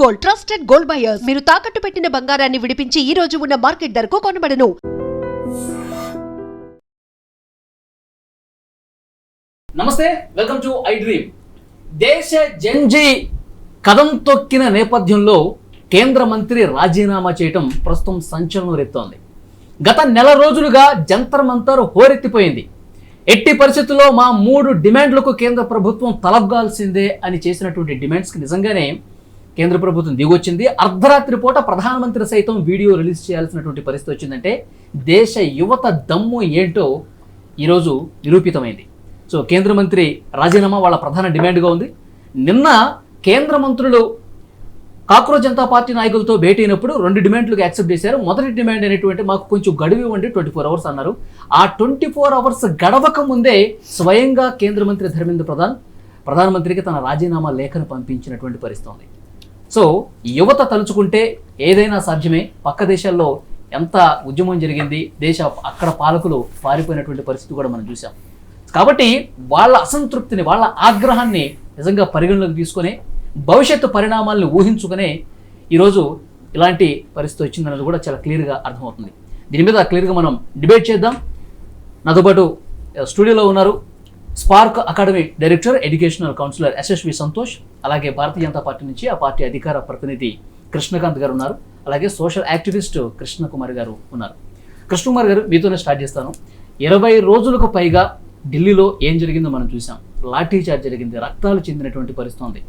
Gold, trusted gold buyers. మీరు తాకట్టు పెట్టిన బంగారాన్ని విడిపించి ఈ రోజు ఉన్న మార్కెట్ ధరకు కొనబడను. నమస్తే, వెల్కమ్ టు ఐ డ్రీమ్. దేశ జంజీ కదం తొక్కిన నేపథ్యంలో కేంద్ర మంత్రి రాజీనామా చేయటం ప్రస్తుతం సంచలనం రేపుతోంది. గత నెల రోజులుగా జంతర్ మంతర్ హోరెత్తిపోయింది. ఎట్టి పరిస్థితుల్లో మా 3 డిమాండ్లకు కేంద్ర ప్రభుత్వం తలగ్గాల్సిందే అని చేసినటువంటి డిమాండ్స్కి నిజంగానే కేంద్ర ప్రభుత్వం దిగొచ్చింది. అర్ధరాత్రి పూట ప్రధానమంత్రి సైతం వీడియో రిలీజ్ చేయాల్సినటువంటి పరిస్థితి వచ్చిందంటే దేశ యువత దమ్ము ఏంటో ఈరోజు నిరూపితమైంది. సో కేంద్ర మంత్రి రాజీనామా వాళ్ళ ప్రధాన డిమాండ్గా ఉంది. నిన్న కేంద్ర మంత్రులు కాక్రోచ్ జనతా పార్టీ నాయకులతో భేటీ అయినప్పుడు 2 డిమాండ్లకు యాక్సెప్ట్ చేశారు. మొదటి డిమాండ్ అనేటువంటి మాకు కొంచెం గడువు ఇవ్వండి, 24 అవర్స్ అన్నారు. ఆ 24 అవర్స్ గడవక ముందే స్వయంగా కేంద్ర మంత్రి ధర్మేంద్ర ప్రధాన్ ప్రధానమంత్రికి తన రాజీనామా లేఖను పంపించినటువంటి పరిస్థితి ఉంది. సో యువత తలుచుకుంటే ఏదైనా సాధ్యమే. పక్క దేశాల్లో ఎంత ఉద్యమం జరిగింది, అక్కడ పాలకులు పారిపోయినటువంటి పరిస్థితి కూడా మనం చూసాం. కాబట్టి వాళ్ళ అసంతృప్తిని, వాళ్ళ ఆగ్రహాన్ని నిజంగా పరిగణలోకి తీసుకొని భవిష్యత్తు పరిణామాలను ఊహించుకునే ఈరోజు ఇలాంటి పరిస్థితి వచ్చిందన్నది కూడా చాలా క్లియర్గా అర్థమవుతుంది. దీని మీద క్లియర్గా మనం డిబేట్ చేద్దాం. నాతో పాటు స్టూడియోలో ఉన్నారు Spark Academy director, educational counsellor SSV Santosh, అలాగే భారతీయ జనతా పార్టీ నుంచి ఆ పార్టీ అధికార ప్రతినిధి కృష్ణకాంత్ గారు ఉన్నారు, అలాగే సోషల్ యాక్టివిస్ట్ కృష్ణకుమార్ గారు ఉన్నారు. కృష్ణకుమార్ గారు, మీతోనే స్టార్ట్ చేస్తాను. 20 రోజులకు పైగా ఢిల్లీలో ఏం జరిగిందో మనం చూసాం. లాఠీ చార్జ్ జరిగింది, రక్తాలు చెందినటువంటి పరిస్థితి ఉంది.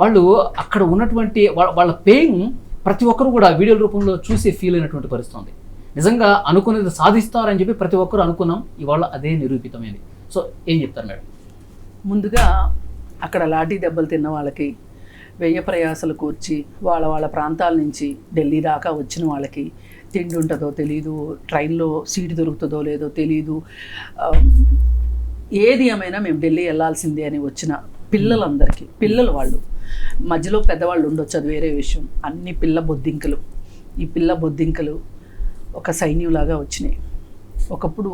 వాళ్ళు అక్కడ ఉన్నటువంటి వాళ్ళ పెయిన్ ప్రతి ఒక్కరు కూడా వీడియో రూపంలో చూసి ఫీల్ అయినటువంటి పరిస్థితి ఉంది. నిజంగా అనుకునేది సాధిస్తారని చెప్పి ప్రతి ఒక్కరు అనుకున్నాం. ఇవాళ అదే నిరూపితమైంది. సో ఏం చెప్తారు మేడం? ముందుగా అక్కడ లాఠీ దెబ్బలు తిన్న వాళ్ళకి, వ్యయ ప్రయాసలు కూర్చి వాళ్ళ ప్రాంతాల నుంచి ఢిల్లీ దాకా వచ్చిన వాళ్ళకి తిండి ఉంటుందో తెలీదు, ట్రైన్లో సీటు దొరుకుతుందో లేదో తెలీదు, ఏది ఏమైనా మేము ఢిల్లీ వెళ్ళాల్సిందే అని వచ్చిన పిల్లలందరికీ, వాళ్ళు మధ్యలో పెద్దవాళ్ళు ఉండొచ్చు, అది వేరే విషయం. అన్ని పిల్ల బొద్దింకలు ఒక సైన్యంలాగా వచ్చినాయి. ఒకప్పుడు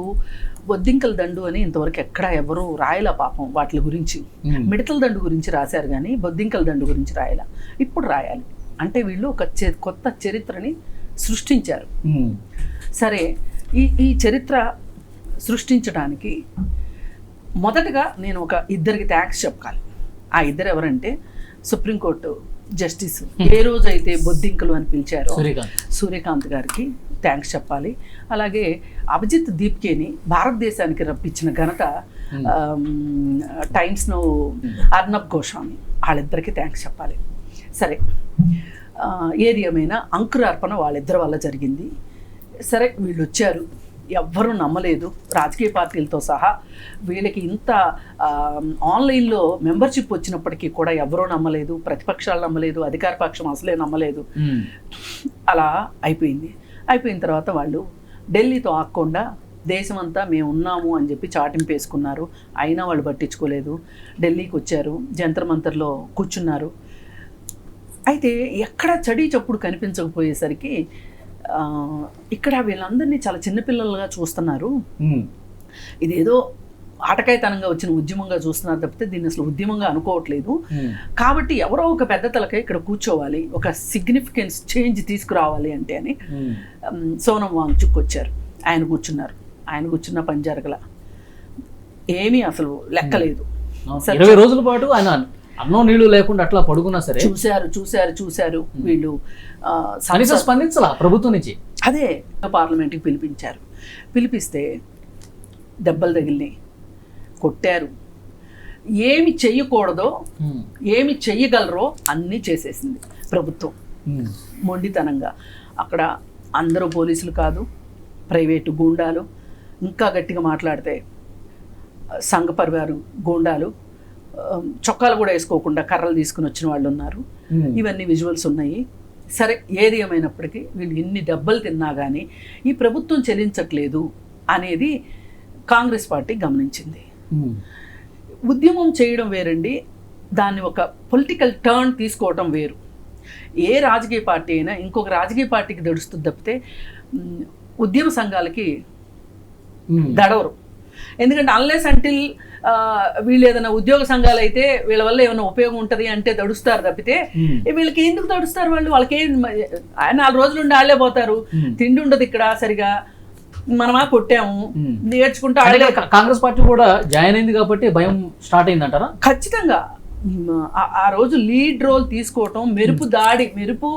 బొద్దింకల దండు అని ఇంతవరకు ఎక్కడ ఎవరు రాయలా పాపం. వాటి గురించి మిడతల దండు గురించి రాశారు కానీ బొద్దింకల దండు గురించి రాయలా. ఇప్పుడు రాయాలి. అంటే వీళ్ళు ఒక కొత్త చరిత్రని సృష్టించారు. సరే, ఈ చరిత్ర సృష్టించడానికి మొదటగా నేను ఒక ఇద్దరికి థ్యాంక్స్ చెప్పాలి. ఆ ఇద్దరు ఎవరంటే సుప్రీంకోర్టు జస్టిస్ ఏ రోజైతే బొద్దింకలు అని పిలిచారో సూర్యకాంత్ గారికి థ్యాంక్స్ చెప్పాలి. అలాగే అభిజిత్ దీప్కేని భారతదేశానికి రప్పించిన ఘనత టైమ్స్ నౌ అర్నబ్ గోస్వామి, వాళ్ళిద్దరికి థ్యాంక్స్ చెప్పాలి. సరే, ఏది ఏమైనా అంకురార్పణ వాళ్ళిద్దరి వల్ల జరిగింది. సరే, వీళ్ళు వచ్చారు, ఎవ్వరూ నమ్మలేదు, రాజకీయ పార్టీలతో సహా. వీళ్ళకి ఇంత ఆన్లైన్లో మెంబర్షిప్ వచ్చినప్పటికీ కూడా ఎవరూ నమ్మలేదు, ప్రతిపక్షాలు నమ్మలేదు, అధికార పక్షం అసలే నమ్మలేదు. అలా అయిపోయిన తర్వాత వాళ్ళు ఢిల్లీతో ఆగకుండా దేశమంతా మేము ఉన్నాము అని చెప్పి చాటింపు వేసుకున్నారు. అయినా వాళ్ళు పట్టించుకోలేదు. ఢిల్లీకి వచ్చారు, జంతర్ మంతర్లో కూర్చున్నారు. అయితే ఎక్కడ చడి చప్పుడు కనిపించకపోయేసరికి ఇక్కడ వీళ్ళందరినీ చాలా చిన్నపిల్లలుగా చూస్తున్నారు. ఇదేదో ఆటకాయతనంగా వచ్చిన ఉద్యమంగా చూస్తున్నారు తప్పితే దీన్ని అసలు ఉద్యమంగా అనుకోవట్లేదు. కాబట్టి ఎవరో ఒక పెద్ద తలకై ఇక్కడ కూర్చోవాలి, ఒక సిగ్నిఫికెన్స్ చేంజ్ తీసుకురావాలి అంటే అని సోనం వాంగ్చుక్ వచ్చారు. ఆయన కూర్చున్న పని జరగల, ఏమీ అసలు లెక్కలేదు. 20 రోజుల పాటు ఆయన అన్నం నీళ్లు లేకుండా అట్లా పడుకున్నా సరే చూశారు. వీళ్ళు స్పందించాల ప్రభుత్వం నుంచి. అదే పార్లమెంట్కి పిలిపిస్తే దెబ్బలు తగిలినాయి, కొట్టారు. ఏమి చెయ్యకూడదో, ఏమి చెయ్యగలరో అన్నీ చేసేసింది ప్రభుత్వం మొండితనంగా. అక్కడ అందరూ పోలీసులు కాదు, ప్రైవేటు గూండాలు, ఇంకా గట్టిగా మాట్లాడితే సంఘ పరివారు గూండాలు, చొక్కాలు కూడా వేసుకోకుండా కర్రలు తీసుకుని వచ్చిన వాళ్ళు ఉన్నారు. ఇవన్నీ విజువల్స్ ఉన్నాయి. సరే, ఏది ఏమైనప్పటికీ వీళ్ళు ఎన్ని దెబ్బలు తిన్నా కానీ ఈ ప్రభుత్వం చెల్లించట్లేదు అనేది కాంగ్రెస్ పార్టీ గమనించింది. ఉద్యమం చేయడం వేరండి, దాన్ని ఒక పొలిటికల్ టర్న్ తీసుకోవటం వేరు. ఏ రాజకీయ పార్టీ అయినా ఇంకొక రాజకీయ పార్టీకి దడుస్తుంది తప్పితే ఉద్యమ సంఘాలకి దడవరు. ఎందుకంటే అన్లెస్ అంటిల్ వీళ్ళు ఏదైనా ఉద్యోగ సంఘాలు అయితే వీళ్ళ వల్ల ఏమైనా ఉపయోగం ఉంటుంది అంటే తడుస్తారు తప్పితే వీళ్ళకి ఎందుకు తడుస్తారు వాళ్ళకి 4 రోజులు ఉండి ఆళ్లే పోతారు, తిండి ఉండదు ఇక్కడ సరిగా, మనమా కొట్టాము నేర్చుకుంటూ కాంగ్రెస్ పార్టీ కూడా జాయిన్ అయింది కాబట్టి భయం స్టార్ట్ అయిందంటారా? ఖచ్చితంగా ఆ రోజు లీడ్ రోల్ తీసుకోవటం, మెరుపు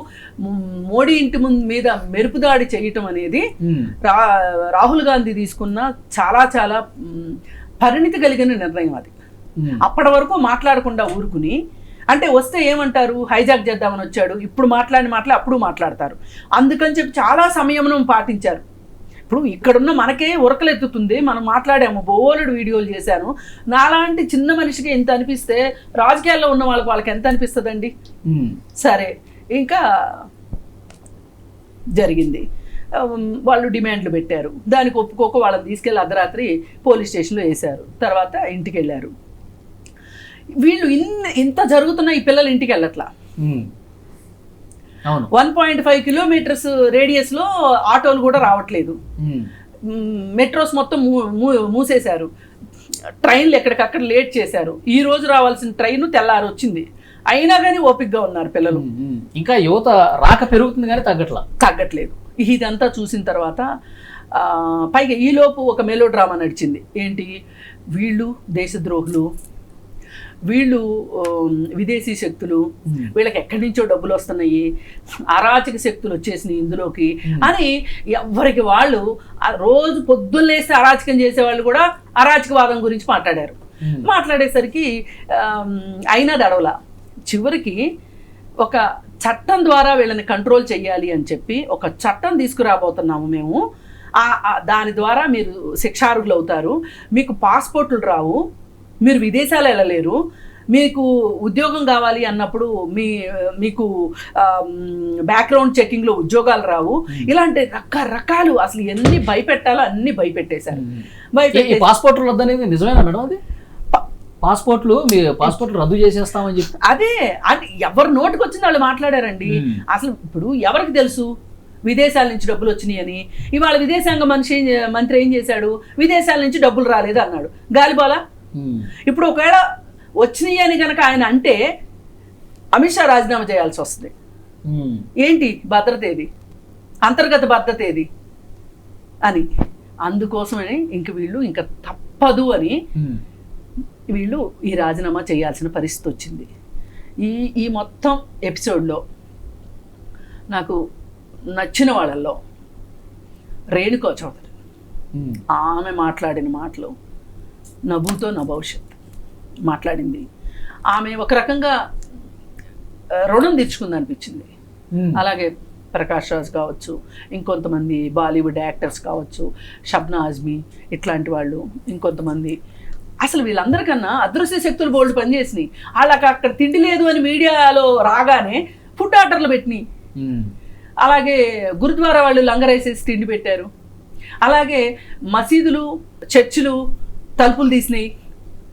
మోడీ ఇంటి మీద మెరుపు దాడి చేయటం అనేది రాహుల్ గాంధీ తీసుకున్న చాలా చాలా పరిణితి కలిగిన నిర్ణయం అది. అప్పటి వరకు మాట్లాడకుండా ఊరుకుని, అంటే వస్తే ఏమంటారు, హైజాక్ చేద్దామని వచ్చాడు, ఇప్పుడు మాట్లాడిన మాటలు అప్పుడు మాట్లాడతారు, అందుకని చెప్పి చాలా సంయమనం పాటించారు. ఇప్పుడు ఇక్కడున్న మనకే ఉరకలెత్తుతుంది, మనం మాట్లాడాము, బోలెడు వీడియోలు చేశాను, నాలాంటి చిన్న మనిషికి ఎంత అనిపిస్తే రాజకీయాల్లో ఉన్న వాళ్ళకి ఎంత అనిపిస్తుందండి. సరే, ఇంకా జరిగింది, వాళ్ళు డిమాండ్లు పెట్టారు, దానికి ఒప్పుకోక వాళ్ళని తీసుకెళ్ళి అర్ధరాత్రి పోలీస్ స్టేషన్లో వేశారు, తర్వాత ఇంటికి వెళ్ళారు. వీళ్ళు ఇంత జరుగుతున్న ఈ పిల్లలు ఇంటికి వెళ్ళట్లా. 1.5 కిలోమీటర్స్ రేడియస్లో ఆటోలు కూడా రావట్లేదు, మెట్రోస్ మొత్తం మూసేశారు, ట్రైన్లు ఎక్కడికక్కడ లేట్ చేశారు. ఈ రోజు రావాల్సిన ట్రైన్ తెల్లారి వచ్చింది, అయినా కానీ ఓపికగా ఉన్నారు పిల్లలు. ఇంకా యువత రాక పెరుగుతుంది కానీ తగ్గట్లేదు. ఇదంతా చూసిన తర్వాత పైగా ఈలోపు ఒక మెలో డ్రామా నడిచింది. ఏంటి, వీళ్ళు దేశద్రోహులు, వీళ్ళు విదేశీ శక్తులు, వీళ్ళకి ఎక్కడి నుంచో డబ్బులు వస్తున్నాయి, అరాచక శక్తులు వచ్చేసినాయి ఇందులోకి అని ఎవరికి వాళ్ళు రోజు పొద్దున్నేసి అరాచకం చేసేవాళ్ళు కూడా అరాచకవాదం గురించి మాట్లాడారు. మాట్లాడేసరికి అయినా దడవలా. చివరికి ఒక చట్టం ద్వారా వీళ్ళని కంట్రోల్ చేయాలి అని చెప్పి ఒక చట్టం తీసుకురాబోతున్నాము మేము, దాని ద్వారా మీరు శిక్షార్హులు అవుతారు, మీకు పాస్పోర్ట్లు రావు, మీరు విదేశాలు వెళ్ళలేరు, మీకు ఉద్యోగం కావాలి అన్నప్పుడు మీకు బ్యాక్గ్రౌండ్ చెకింగ్లో ఉద్యోగాలు రావు, ఇలాంటి రకరకాలు అసలు ఎన్ని భయపెట్టాలో అన్ని భయపెట్టేశారు. పాస్పోర్ట్లు వద్దనేది నిజమేనా మేడం? అది పాస్పోర్ట్లు రద్దు చేసేస్తామని చెప్పి అదే ఎవరు నోటికి వచ్చింది వాళ్ళు మాట్లాడారండి. అసలు ఇప్పుడు ఎవరికి తెలుసు విదేశాల నుంచి డబ్బులు వచ్చినాయి అని? ఇవాళ విదేశాంగ మంత్రి ఏం చేశాడు, విదేశాల నుంచి డబ్బులు రాలేదు అన్నాడు, గాలిబాలా. ఇప్పుడు ఒకవేళ వచ్చినాయి అని కనుక ఆయన అంటే అమిత్ షా రాజీనామా చేయాల్సి వస్తుంది. ఏంటి భద్రత ఏది, అంతర్గత భద్రత ఏది అని. అందుకోసమని వీళ్ళు ఇంకా తప్పదు అని వీళ్ళు ఈ రాజీనామా చేయాల్సిన పరిస్థితి వచ్చింది. ఈ మొత్తం ఎపిసోడ్లో నాకు నచ్చిన వాళ్ళల్లో రేణుకా చౌదరి, ఆమె మాట్లాడిన మాటలు నభూతో నా భవిష్యత్ మాట్లాడింది. ఆమె ఒక రకంగా రుణం తీర్చుకుంది అనిపించింది. అలాగే ప్రకాష్ రాజ్ కావచ్చు, ఇంకొంతమంది బాలీవుడ్ యాక్టర్స్ కావచ్చు, షబ్నా ఆజ్మీ, ఇట్లాంటి వాళ్ళు ఇంకొంతమంది, అసలు వీళ్ళందరికన్నా అదృశ్య శక్తులు బోల్డ్ పనిచేసినాయి. వాళ్ళకి అక్కడ తిండి లేదు అని మీడియాలో రాగానే ఫుడ్ ఆర్డర్లు పెట్టినాయి. అలాగే గురుద్వారా వాళ్ళు లంగరేసేసి తిండి పెట్టారు. అలాగే మసీదులు, చర్చిలు తలుపులు తీసినాయి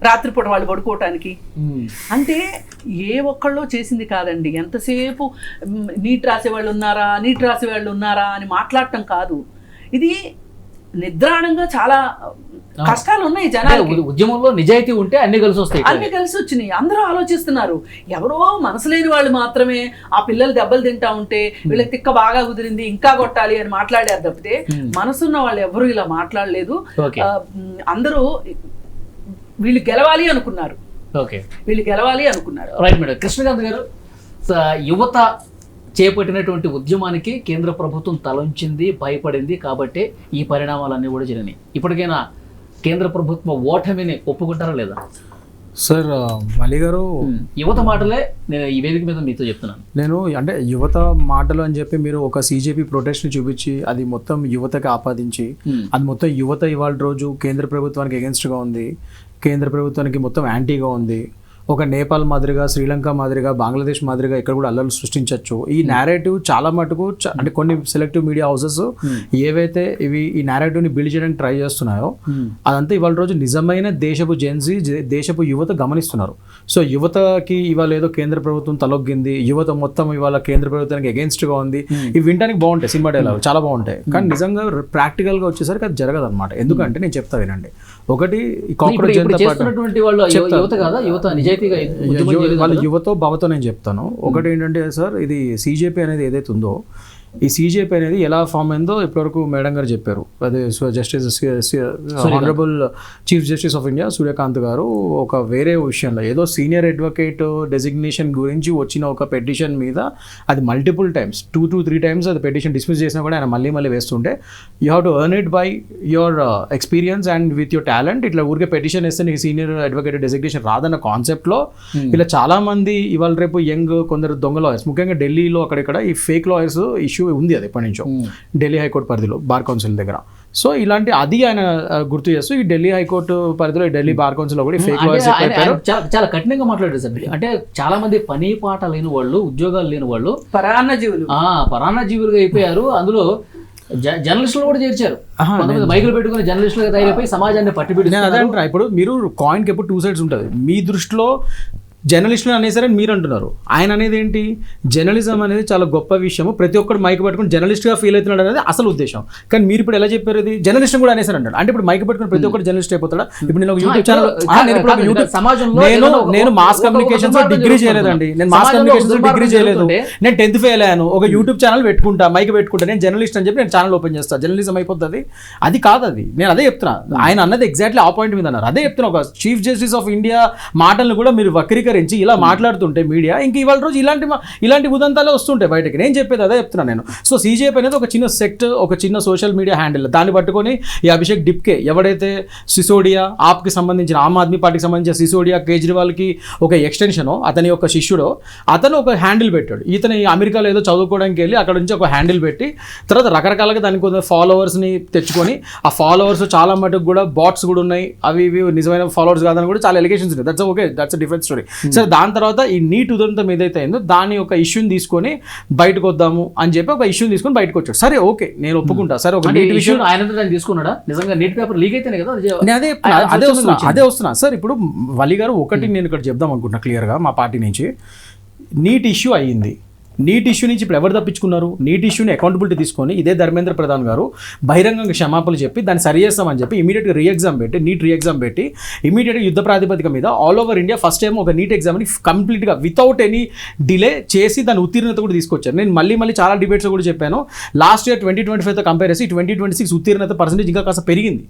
రాత్రిపూట వాళ్ళు పడుకోవటానికి. అంటే ఏ ఒక్కళ్ళో చేసింది కాదండి. ఎంతసేపు నీట్ రాసేవాళ్ళు ఉన్నారా అని మాట్లాడటం కాదు. ఇది నిద్రాణంగా చాలా కష్టాలు ఉన్నాయి జనాలకి. ఉద్యమంలో నిజాయితీ ఉంటే అన్ని కలిసి వచ్చినాయి. అందరూ ఆలోచిస్తున్నారు. ఎవరో మనసు లేని వాళ్ళు మాత్రమే ఆ పిల్లలు దెబ్బలు తింటా ఉంటే వీళ్ళకి తిక్క బాగా కుదిరింది ఇంకా కొట్టాలి అని మాట్లాడారు తప్పితే మనసున్న వాళ్ళు ఎవరు ఇలా మాట్లాడలేదు. అందరూ వీళ్ళు గెలవాలి అనుకున్నారు. Right madam. కృష్ణకాంత్ గారు, యువత చేపట్టినటువంటి ఉద్యమానికి కేంద్ర ప్రభుత్వం తలంచింది, భయపడింది, కాబట్టి ఈ పరిణామాలన్నీ కూడా జరిగినాయి. ఇప్పటికైనా కేంద్ర ప్రభుత్వం ఓటమిని ఒప్పుకుంటారా లేదా? సార్ మలి గారు, యువత మాటలే నేను ఈ వేదిక మీద మీతో చెప్తున్నాను. నేను అంటే యువత మాటలు అని చెప్పి మీరు ఒక CJP ప్రొటెస్ట్ని చూపించి అది మొత్తం యువతకి ఆపాదించి అది మొత్తం యువత ఇవాళ రోజు కేంద్ర ప్రభుత్వానికి అగెన్స్ట్గా ఉంది, కేంద్ర ప్రభుత్వానికి మొత్తం యాంటీగా ఉంది, ఒక నేపాల్ మాదిరిగా, శ్రీలంక మాదిరిగా, బంగ్లాదేశ్ మాదిరిగా ఇక్కడ కూడా అల్లర్లు సృష్టించవచ్చు. ఈ నేరేటివ్ చాలా మటుకు అంటే కొన్ని సెలెక్టివ్ మీడియా హౌసెస్ ఏవైతే ఈ నేరేటివ్ని బిల్డ్ చేయడానికి ట్రై చేస్తున్నాయో అదంతా ఇవాళ రోజు నిజమైన దేశపు జెన్జీ, దేశపు యువత గమనిస్తున్నారు. సో యువతకి ఇవాళ ఏదో కేంద్ర ప్రభుత్వం తలొగ్గింది, యువత మొత్తం ఇవాళ కేంద్ర ప్రభుత్వానికి అగెన్స్ట్గా ఉంది, ఇవి వినడానికి బాగుంటాయి, సినిమా డైలాగ్ చాలా బాగుంటాయి, కానీ నిజంగా ప్రాక్టికల్గా వచ్చేసరికి అది జరగదు అనమాట. ఎందుకంటే నేను చెప్తా వినండి. ఒకటి ఈ ఇప్పుడు కాక్రోచ్ ఇప్పుడు జనతా పార్టీ చేస్తున్నటువంటి వాళ్ళు యువత కాదా, యువత నిజాయితీగా ఉద్యమం చేయలేదు వాళ్ళ కదా? యువతో భవతో నేను చెప్తాను. ఒకటి ఏంటంటే సార్, ఇది సీజేపీ అనేది ఏదైతే ఉందో, ఈ సీజేపీ అనేది ఎలా ఫామ్ అయిందో ఇప్పటివరకు మేడం గారు చెప్పారు. అదే justice honourable chief justice of India Suryakant గారు ఒక వేరే విషయంలో ఏదో సీనియర్ అడ్వకేట్ డెసిగ్నేషన్ గురించి వచ్చిన ఒక పెటిషన్ మీద అది మల్టిపుల్ టైమ్స్ 2 to 3 times అది పెటిషన్ డిస్మిస్ చేసినా కూడా ఆయన మళ్ళీ వేస్తుంటే you have to earn it by your experience and with your talent. ఇట్లా ఊరికే పెటిషన్ వేస్తే నీకు సీనియర్ అడ్వకేట్ డెసిగ్నేషన్ రాదన్న కాన్సెప్ట్లో ఇలా చాలా మంది ఇవాళ రేపు యంగ్ కొందరు దొంగ లాయర్స్, ముఖ్యంగా ఢిల్లీలో అక్కడిక్కడ ఈ ఫేక్ లాయర్స్ ఇష్యూ ఉంది. అది ఎప్పటి నుంచో ఢిల్లీ హైకోర్టు పరిధిలో బార్ కౌన్సిల్ దగ్గర. సో ఇలాంటి అది ఆయన గుర్తు చేస్తూ ఈ ఢిల్లీ హైకోర్టు పరిధిలో ఈ ఢిల్లీ బార్ కౌన్సిల్ లో కూడా ఫేక్ లాయర్స్ ఆయన చాలా కఠినంగా మాట్లాడారు సార్. అంటే చాలా మంది పని పాట లేని వాళ్ళు, ఉద్యోగాలు లేని వాళ్ళు పరాన్నజీవులుగా అయిపోయారు. అందులో జర్నలిస్టులు కూడా చేర్చారు. కొంతమంది మైకులు పెట్టుకుని జర్నలిస్టులుగా తయారైపోయి సమాజాన్ని పట్టిపెట్టి. అదే అంటారా, ఇప్పుడు మీరు కాయిన్కి ఎప్పుడు 2 sides ఉంటుంది. మీ దృష్టిలో జర్నలిస్టులు అనేసరని మీరు అంటున్నారు. ఆయన అనేది ఏంటి, జర్నలిజం అనేది చాలా గొప్ప విషయము, ప్రతి ఒక్కరు మైక్ పట్టుకుని జర్నలిస్ట్గా ఫీల్ అవుతున్నాడు అనేది అసలు ఉద్దేశం. కానీ మీరు ఇప్పుడు ఎలా చెప్పారు, ఇది జర్నలిస్ట్ కూడా అనేసారు అంటాడు. అంటే ఇప్పుడు మైక్ పట్టుకుని ప్రతి ఒక్కరు జర్నలిస్ట్ అయిపోతాడా? ఇప్పుడు నేను ఒక యూట్యూబ్ ఛానల్ సమాజంలో నేను మాస్ కమ్యూనికేషన్స్ డిగ్రీ చేయలేదండి, నేను మాస్ కమ్యూనికేషన్స్ డిగ్రీ చేయలేదు, నేను 10th ఫెయిల్ అయ్యాను. ఒక యూట్యూబ్ ఛానల్ పెట్టుకుంటా, మైక్ పెట్టుకుంటా, నేను జర్నలిస్ట్ అని చెప్పి నేను ఛానల్ ఓపెన్ చేస్తాను, జర్నలిజం అయిపోతుంది. అది కాదు, అది నేను అదే చెప్తున్నా. ఆయన అన్నది ఎగ్జాక్ట్లీ ఆ పాయింట్ మీద అన్నారు. అదే చెప్తున్నా, ఒక చీఫ్ జస్టిస్ ఆఫ్ ఇండియా మాటలను కూడా మీరు వక్రీకరించి ఇలా మాట్లాడుతుంటే మీడియా ఇంక ఇవాళ రోజు ఇలాంటి ఉదంతాలే వస్తుంటాయి బయటకి. నేను చెప్పేది అదే చెప్తున్నా నేను. సో సీజేపీ అనేది ఒక చిన్న సెక్ట్, ఒక చిన్న సోషల్ మీడియా హ్యాండిల్. దాన్ని పట్టుకొని ఈ అభిషేక్ డిప్కే ఎవడైతే సిసోడియా ఆప్కి సంబంధించిన, ఆమ్ ఆద్మీ పార్టీకి సంబంధించిన సిసోడియా కేజ్రీవాల్కి ఒక ఎక్స్టెన్షనో, అతని యొక్క శిష్యుడో, అతను ఒక హ్యాండిల్ పెట్టాడు. ఇతను అమెరికాలో ఏదో చదువుకోవడానికి వెళ్ళి అక్కడ నుంచి ఒక హ్యాండిల్ పెట్టి తర్వాత రకరకాలుగా దానికి కొంత ఫాలోవర్స్ని తెచ్చుకొని, ఆ ఫాలోవర్స్ చాలా మటుకు కూడా బాట్స్ కూడా ఉన్నాయి, అవి ఇవి నిజమైన ఫాలోవర్స్ కాదని కూడా చాలా ఎలిగేషన్స్ ఉన్నాయి. That's okay, that's a different story. సరే, దాని తర్వాత ఈ నీట్ ఉదంతం ఏదైతే అయిందో దాని ఒక ఇష్యూని తీసుకొని బయటకు వద్దాము అని చెప్పి ఒక ఇష్యూని తీసుకొని బయటకు వచ్చాడు. సరే ఓకే, నేను ఒప్పుకుంటా. సరే, ఒక నీట్ విషయం ఆయన తీసుకున్నాడా నిజంగా? నీట్ పేపర్ లీక్ అయితేనే కదా అదే వస్తున్నా సార్. ఇప్పుడు వలి గారు ఒకటి నేను ఇక్కడ చెప్దాం అనుకుంటున్నా క్లియర్గా, మా పార్టీ నుంచి నీట్ ఇష్యూ అయ్యింది. నీట్ ఇష్యూ నుంచి ఇప్పుడు ఎవరు తప్పించుకున్నారు? నీట్ ఇష్యూని అకౌంటబిలిటీ తీసుకొని ఇదే ధర్మేంద్ర ప్రధాన్ గారు బహిరంగంగా క్షమాపణలు చెప్పి దాన్ని సరి చేస్తామని చెప్పి ఇమీడియట్గా రీఎగ్జామ్ పెట్టి, నీట్ రీఎగ్జామ్ పెట్టి ఇమీడియట్గా యుద్ధ ప్రాతిపదిక మీద all over India first time ఒక నీట్ ఎగ్జామ్ని కంప్లీట్గా వితౌట్ ఎనీ డిలే చేసి దాని ఉత్తీర్ణత కూడా తీసుకొచ్చారు. నేను మళ్ళీ చాలా డిబేట్స్లో కూడా చెప్పాను, లాస్ట్ ఇయర్ 2025తో కంపేర్ చేసి 2026 ఉత్తీర్ణత పర్సెంటేజ్ ఇంకా కాస్త పెరిగింది.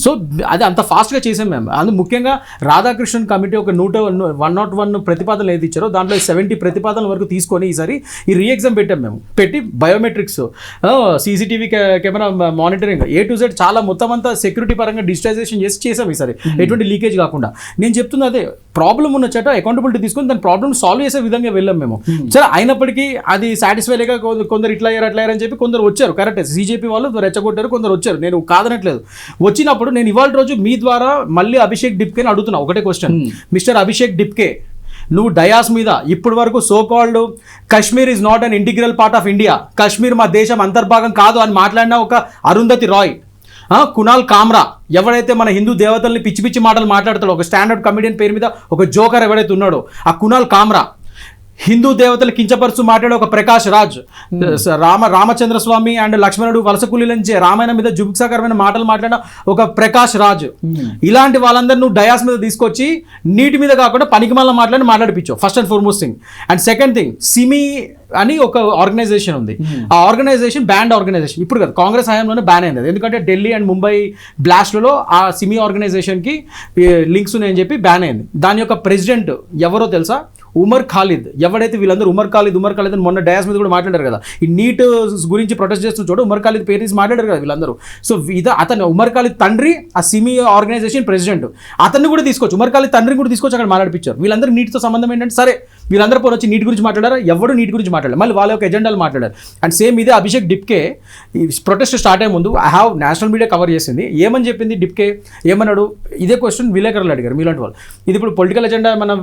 సో అది అంత ఫాస్ట్గా చేసాం మేము. అందుకు ముఖ్యంగా రాధాకృష్ణన్ కమిటీ ఒక 101 ప్రతిపాదనలు ఏది ఇచ్చారో దాంట్లో 70 ప్రతిపాదనల వరకు తీసుకొని ఈసారి ఈ రీఎగ్జామ్ పెట్టాం మేము. పెట్టి biometrics, CCTV camera monitoring, A to Z చాలా మొత్తం అంతా సెక్యూరిటీ పరంగా డిజిటైజేషన్ చేసాం ఈసారి, ఎటువంటి లీకేజ్ కాకుండా. నేను చెప్తున్నా అదే, ప్రాబ్లం ఉన్న చోట అకౌంటబిలిటీ తీసుకొని దాని ప్రాబ్లమ్ సాల్వ్ చేసే విధంగా వెళ్ళాం మేము. సరే, అయినప్పటికీ అది సాటిస్ఫై లేక కొందరు ఇట్లా అయ్యారు అని చెప్పి కొందరు వచ్చారు. కరెక్ట్, సీజేపీ వాళ్ళు రెచ్చగొట్టారు, కొందరు వచ్చారు, నేను కాదనట్లేదు. వచ్చినప్పుడు నేను ఇవాళ రోజు మీ ద్వారా మళ్ళీ అభిషేక్ డిప్కేని అడుగుతున్నా ఒకటే క్వశ్చన్. మిస్టర్ అభిషేక్ డిప్కే, నువ్వు డయాస్ మీద ఇప్పటి వరకు so called Kashmir is not an integral part of India, Kashmir మా దేశం అంతర్భాగం కాదు అని మాట్లాడిన ఒక అరుంధతి రాయ్, కునాల్ కామ్రా, ఎవడైతే మన హిందూ దేవతల్ని పిచ్చి పిచ్చి మాటలు మాట్లాడతాడో, ఒక స్టాండర్డ్ కమెడియన్ పేరు మీద ఒక జోకర్ ఎవడైతే ఉన్నాడో ఆ కునాల్ కామ్రా, హిందూ దేవతలు కించపరుస్తూ మాట్లాడే ఒక ప్రకాష్ రాజ్, రామచంద్ర స్వామి అండ్ లక్ష్మణుడు వలస కూలీలంచే రామాయణం మీద జుగుప్సాకరమైన మాటలు మాట్లాడిన ఒక ప్రకాష్ రాజ్, ఇలాంటి వాళ్ళందరూ నువ్వు డయాస్ మీద తీసుకొచ్చి నీటి మీద కాకుండా పనికిమాల మాట్లాడిపించావు. First and foremost thing. And second thing, SIMI అని ఒక ఆర్గనైజేషన్ ఉంది. ఆ ఆర్గనైజేషన్ బ్యాండ్ ఆర్గనైజేషన్, ఇప్పుడు కదా కాంగ్రెస్ హయాంలోనే బ్యాన్ అయింది. ఎందుకంటే ఢిల్లీ అండ్ ముంబై బ్లాస్ట్లో ఆ సిమి ఆర్గనైజేషన్కి లింక్స్ ఉన్నాయని చెప్పి బ్యాన్ అయింది. దాని యొక్క ప్రెసిడెంట్ ఎవరో తెలుసా? ఉమర్ ఖాలిద్. ఎవడైతే వీళ్ళందరూ ఉమర్ ఖాలిద్ అని మొన్న డయాస్ మీద కూడా మాట్లాడారు కదా, ఈ నీట్ గురించి ప్రొటెస్ట్ చేస్తున్న చోట ఉమర్ ఖాలిద్ పేరు తీసి మాట్లాడారు కదా వీళ్ళందరూ. సో అతను ఉమర్ ఖాలిద్ తండ్రి ఆ సిమి ఆర్గనైజేషన్ ప్రెసిడెంట్, అతన్ని కూడా తీసుకొచ్చి ఉమర్ ఖాలిద్ తండ్రిని కూడా తీసుకొచ్చి అక్కడ మాట్లాడిపించారు. వీళ్ళందరూ నీటితో సంబంధం ఏంటంటే, సరే వీళ్ళందరూ పోయి వచ్చి నీటి గురించి మాట్లాడారు, ఎవరు నీటి గురించి మాట్లాడారు, మళ్ళీ వాళ్ళ యొక్క ఎజెండాలు మాట్లాడారు. అండ్ సేమ్ ఇదే అభిషేక్ డిప్కే ఈ ప్రొటెస్ట్ స్టార్ట్ అయ్యే ముందు I have national media cover చేసింది. ఏమని చెప్పింది డిప్కే? ఏమన్నాడు? ఇదే క్వశ్చన్ విలేకరులు అడిగారు మీలాంటి వాళ్ళు. ఇది ఇప్పుడు పొలిటికల్ ఎజెండా మన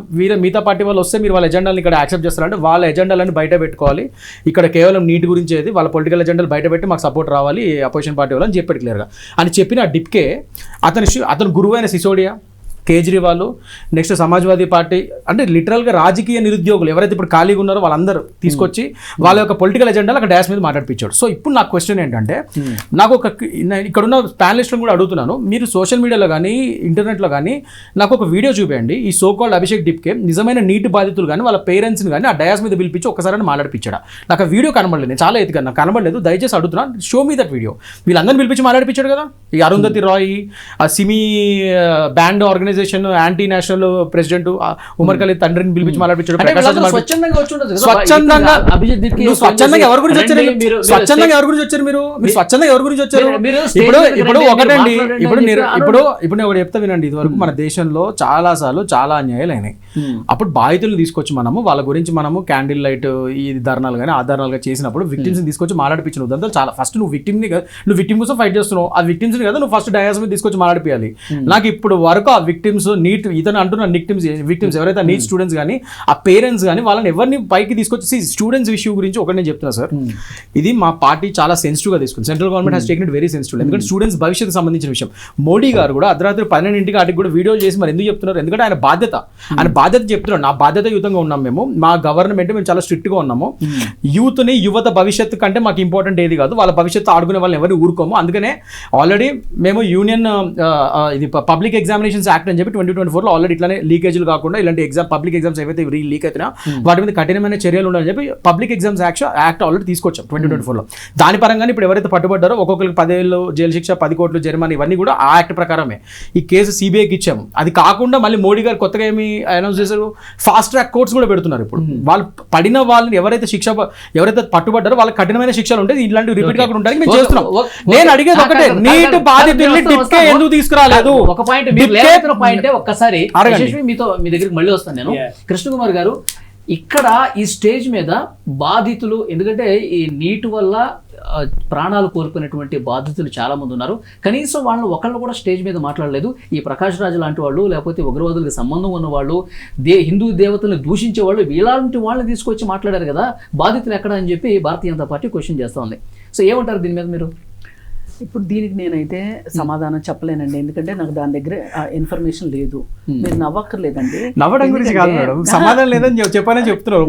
మిగతా పార్టీ వాళ్ళు వస్తే మీరు వాళ్ళ ఎజెండాలను ఇక్కడ యాక్సెప్ట్ చేస్తారంటే వాళ్ళ ఎజెండాలను బయట పెట్టుకోవాలి, ఇక్కడ కేవలం నీటి గురించి ఏది వాళ్ళ పొలిటికల్ ఎజెండాలు బయట పెట్టి మాకు సపోర్ట్ రావాలి అపోజిషన్ పార్టీ వాళ్ళని చెప్పాడు క్లియర్గా అని చెప్పిన డిప్కే. అతను గురువైన సిసోడియా, కేజ్రీవాల్, నెక్స్ట్ సమాజ్వాదీ పార్టీ, అంటే లిటరల్గా రాజకీయ నిరుద్యోగులు ఎవరైతే ఇప్పుడు ఖాళీగా ఉన్నారో వాళ్ళందరూ తీసుకొచ్చి వాళ్ళ యొక్క పొలిటికల్ ఎజెండాలు అక్కడ డాష్ మీద మాట్లాడిపించాడు. సో ఇప్పుడు నాకు క్వశ్చన్ ఏంటంటే, నాకు ఇక్కడున్న ప్యానలిస్టులను కూడా అడుగుతున్నాను, మీరు సోషల్ మీడియాలో కానీ ఇంటర్నెట్లో కానీ నాకు ఒక వీడియో చూపేయండి, ఈ సో కాల్డ్ అభిషేక్ డిప్కే నిజమైన నీటి బాధితులు కానీ వాళ్ళ పేరెంట్స్ని కానీ ఆ డయాస్ మీద పిలిపించి ఒక్కసారి మాట్లాడిపించాడా. నాకు ఆ వీడియో కనబడలేదు, నేను చాలా ఎత్తుగా నాకు కనబడలేదు, దయచేసి అడుగుతున్నా, షో మీ దట్ వీడియో. వీళ్ళందరినీ పిలిపించి మాట్లాడిపించాడు కదా, ఈ అరుంధతి రాయ్, ఆ SIMI banned organisation anti national president Umar Khalid తండ్రిని పిలిపించి మాట్లాడిపించాడు. స్వచ్ఛందంగా ఎవరి గురించి వచ్చారు మీరు? స్వచ్ఛందంగా ఎవరి గురించి వచ్చారు మీరు? స్వచ్ఛందంగా ఎవరి గురించి వచ్చారు? ఇప్పుడు ఒకటండి, ఇప్పుడు నేను ఒకటి చెప్తా వినండి. ఇదివరకు మన దేశంలో చాలా సార్లు చాలా అన్యాయాలు అయినాయి. అప్పుడు బాధితులను తీసుకొచ్చి మనము వాళ్ళ గురించి మనము క్యాండిల్ లైట్ ఈ ధర్నాలు కానీ ఆధారాలుగా చేసినప్పుడు విక్టిమ్స్ తీసుకొచ్చి మాట్లాడిపించిన ఉదంతా చాలా. ఫస్ట్ నువ్వు విక్టిమ్ కోసం ఫైట్ చేస్తున్నావు, ఆ విక్టిమ్స్ కదా నువ్వు ఫస్ట్ డయాస్ మీద తీసుకొచ్చి మాట్లాడిపోయాలి. నాకు ఇప్పుడు వరకు ఆ విక్టిమ్స్ నీట్ ఇతను అంటున్న విక్టిమ్స్ ఎవరైతే నీట్ స్టూడెంట్స్ కానీ ఆ పేరెంట్స్ కానీ వాళ్ళని ఎవరిని పైకి తీసుకొచ్చి స్టూడెంట్స్ ఇష్యూ గురించి ఒకటి నేను చెప్తున్నా సార్, ఇది మా పార్టీ చాలా సెన్సిటివ్గా తీసుకుంది. Central government has taken it very sensitive, ఎందుకంటే స్టూడెంట్స్ భవిష్యత్తు సంబంధించిన విషయం. మోడీ గారు కూడా అర్ధరాత్రి 12 వాటికి కూడా వీడియో చేసి మరి ఎందుకు చెప్తున్నారు? ఎందుకంటే ఆయన బాధ్యత చెప్తున్నాడు. నా బాధ్యతయుతంగా ఉన్నాం మేము, మా గవర్నమెంట్ మేము చాలా స్ట్రిక్ట్గా ఉన్నాము. యువత భవిష్యత్తు కంటే మాకు ఇంపార్టెంట్ ఏది కాదు, వాళ్ళ భవిష్యత్తు ఆడుకునే వాళ్ళని ఎవరు ఊరుకోము. అందుకనే ఆల్రెడీ మేము యూనియన్ ఇది పబ్లిక్ ఎగ్జామినేషన్స్ యాక్ట్ అని చెప్పి 2024లో ఆల్రెడీ ఇట్లానే లీకేజీలు కాకుండా ఇలాంటి పబ్లిక్ ఎగ్జామ్స్ ఏవైతే లీక్ అవుతున్నా వాటి మీద కఠినమైన చర్యలు ఉండాలని చెప్పి పబ్లిక్ ఎగ్జామ్స్ యాక్ట్ ఆల్రెడీ తీసుకొచ్చాం 2024లో. దాని పరంగానే ఇప్పుడు ఎవరైతే పట్టుబడ్డారో ఒక్కొక్కరికి 10 ఏళ్ళు జైలు శిక్ష, 10 కోట్లు జరిమానా, ఇవన్నీ కూడా ఆ యాక్ట్ ప్రకారమే. ఈ కేసు సిబిఐకి ఇచ్చాము. అది కాకుండా మళ్ళీ మోడీ గారు కొత్తగా ఏమి అనౌన్స్ చేశారు, ఫాస్ట్ ట్రాక్ కోర్ట్స్ కూడా పెడుతున్నారు. ఇప్పుడు వాళ్ళు పడిన వాళ్ళని ఎవరైతే పట్టుబడ్డారో వాళ్ళకి కఠినమైన శిక్షలు ఉంటాయి, ఇలాంటివి రిపీట్ కాకుండా ఉంటాయి మేము చేస్తున్నాం. నేను అడిగేది ఒకటే, నీటి బాధితుల్ని డిప్కే ఎందుకు తీసుకురాలేదు? ఒక పాయింట్ ఒక్కసారి మీతో మీ దగ్గరికి మళ్ళీ వస్తాను నేను. కృష్ణకుమార్ గారు, ఇక్కడ ఈ స్టేజ్ మీద బాధితులు, ఎందుకంటే ఈ నీటి వల్ల ప్రాణాలు కోల్పోయినటువంటి బాధితులు చాలా మంది ఉన్నారు. కనీసం వాళ్ళు ఒకళ్ళు కూడా స్టేజ్ మీద మాట్లాడలేదు. ఈ ప్రకాష్ రాజు లాంటి వాళ్ళు, లేకపోతే ఉగ్రవాదులకు సంబంధం ఉన్న వాళ్ళు, హిందూ దేవతలను దూషించే వాళ్ళు, వీళ్ళంటి వాళ్ళని తీసుకొచ్చి మాట్లాడారు కదా, బాధితులు ఎక్కడ అని చెప్పి భారతీయ జనతా పార్టీ క్వశ్చన్ చేస్తూ ఉంది. సో ఏమంటారు దీని మీద మీరు? ఇప్పుడు దీనికి నేనైతే సమాధానం చెప్పలేనండి, ఎందుకంటే నాకు దాని దగ్గర ఇన్ఫర్మేషన్ లేదు. మీరు నవ్వక్కర్లేదండి. నవ్వడం గురించి కాదు మేడం, సమాధానం లేదని చెప్పాలని చెప్తున్నారు,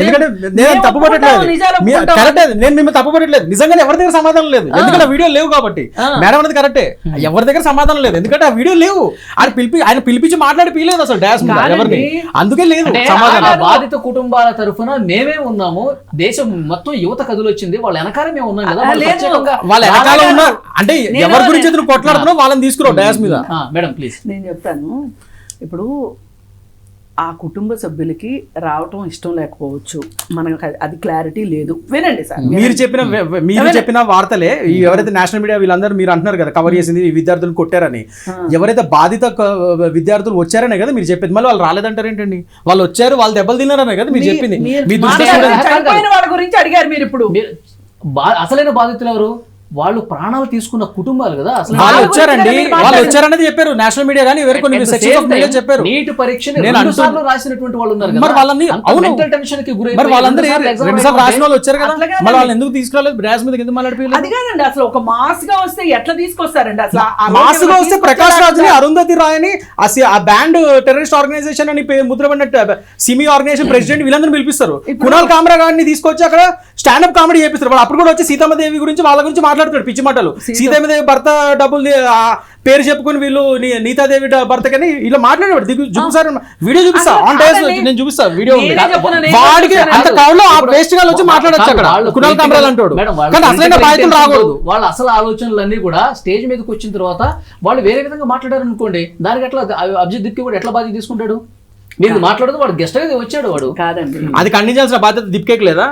ఎందుకంటే నేను తప్పుపట్టలేదు, నేను మిమ్మల్ని తప్పుపట్టలేదు. నిజంగానే ఎవరి దగ్గర సమాధానం లేదు, ఎందుకంటే ఆ వీడియో లేవు కాబట్టి. మేడం అనేది కరెక్టే, ఎవరి దగ్గర సమాధానం లేదు, ఎందుకంటే ఆ వీడియో లేవు. ఆయన పిలిపించి మాట్లాడి పీలేదు అసలు డాష్ ఎవరిని, అందుకే లేదు సమాధానం. బాధిత కుటుంబాల తరఫున మేమే ఉన్నాము, దేశం మొత్తం యువత కదులొచ్చింది, వాళ్ళ వెనకాల మేము ఉన్నాం కదా, వాళ్ళ వెనకాల అంటే ఎవరి గురించి నువ్వు కొట్లాడుతున్నావు వాళ్ళని తీసుకురావు డయాస్ మీద. Madam please. నేను చెప్తాను, ఇప్పుడు ఆ కుటుంబ సభ్యులకి రావటం ఇష్టం లేకపోవచ్చు, మనకు అది క్లారిటీ లేదు. వినండి సార్, మీరు చెప్పిన వార్తలే ఎవరైతే నేషనల్ మీడియా వీళ్ళందరూ మీరు అంటున్నారు కదా కవర్ చేసింది విద్యార్థులు కొట్టారని, ఎవరైతే బాధిత విద్యార్థులు వచ్చారనే కదా మీరు చెప్పింది. మళ్ళీ వాళ్ళు రాలేదంటారు ఏంటండి? వాళ్ళు వచ్చారు, వాళ్ళు దెబ్బలు తిన్నారనే కదా మీరు చెప్పింది. వాళ్ళ గురించి అడిగారు మీరు. ఇప్పుడు అసలైన బాధితులు ఎవరు? వాళ్ళు ప్రాణాలు తీసుకున్న కుటుంబాలు కదా. వాళ్ళు వచ్చారండి, వాళ్ళు వచ్చారనేది చెప్పారు నేషనల్ మీడియా కానీ వేరే కొన్ని సెక్షన్స్ ఆఫ్ మీడియా చెప్పారు. నీటి పరీక్షని రెండుసార్లు రాసినటువంటి వాళ్ళు ఉన్నారు కదా, మరి వాళ్ళని మెంటల్ టెన్షన్ కి గురై మరి వాళ్ళందరూ రెండుసార్లు రాసిన వాళ్ళు వచ్చారు కదా, మరి వాళ్ళని ఎందుకు తీసుకురాలేదు? డాష్ మీద ఎందుకు మాట్లాడిపోయారు? అది కాదండి, అసలు ఒక మాస్ గా వస్తే ఎట్లా తీసుకొస్తారండి? అసలు మాస్ గా వస్తే ప్రకాష్ రాజుని, అరుంధతి రాయని, ఆ బ్యాండ్ టెర్రరిస్ట్ ఆర్గనైజేషన్ అని ముద్రపడిన సిమి ఆర్గనైజేషన్ ప్రెసిడెంట్ వీళ్ళందరూ పిలిపిస్తారు. కునాల్ కామ్రా గారిని తీసుకొచ్చి అక్కడ స్టాండప్ కామెడీ చేపిస్తారు. వాళ్ళు అప్పుడు కూడా వచ్చి సీతమ్మదేవి గురించి వాళ్ళ గురించి మాట్లాడుతాడు పిచ్చి మాటలు. సీతాదేవి భర్త డబ్బులు పేరు చెప్పుకుని వీళ్ళు నీతాదేవి భర్త కానీ ఇలా మాట్లాడేవాడు. చూపిస్తారు వీడియో, చూపిస్తా ఆన్ డేస్ నేను చూపిస్తా వీడియో. వాడికి అంత కాలంలో ఆ వేస్ట్ గా వచ్చి మాట్లాడచ్చు అక్కడ కునాల్ కామ్రా అంటాడు, కానీ అసలైన బాధ్యతలు రాకూడదు. వాళ్ళ అసలు ఆలోచనలన్నీ కూడా స్టేజ్ మీదకి వచ్చిన తర్వాత వాళ్ళు వేరే విధంగా మాట్లాడారు అనుకోండి, దానికి ఎట్లా అభిజిత్ దిప్కే కూడా ఎట్లా బాధ్యత తీసుకుంటాడు? మీరు మాట్లాడదు, వాడు గెస్ట్ గా వచ్చాడు, వాడు కాదండి. అది ఖండించాల్సిన బాధ్యత దిప్కేకి లేదా?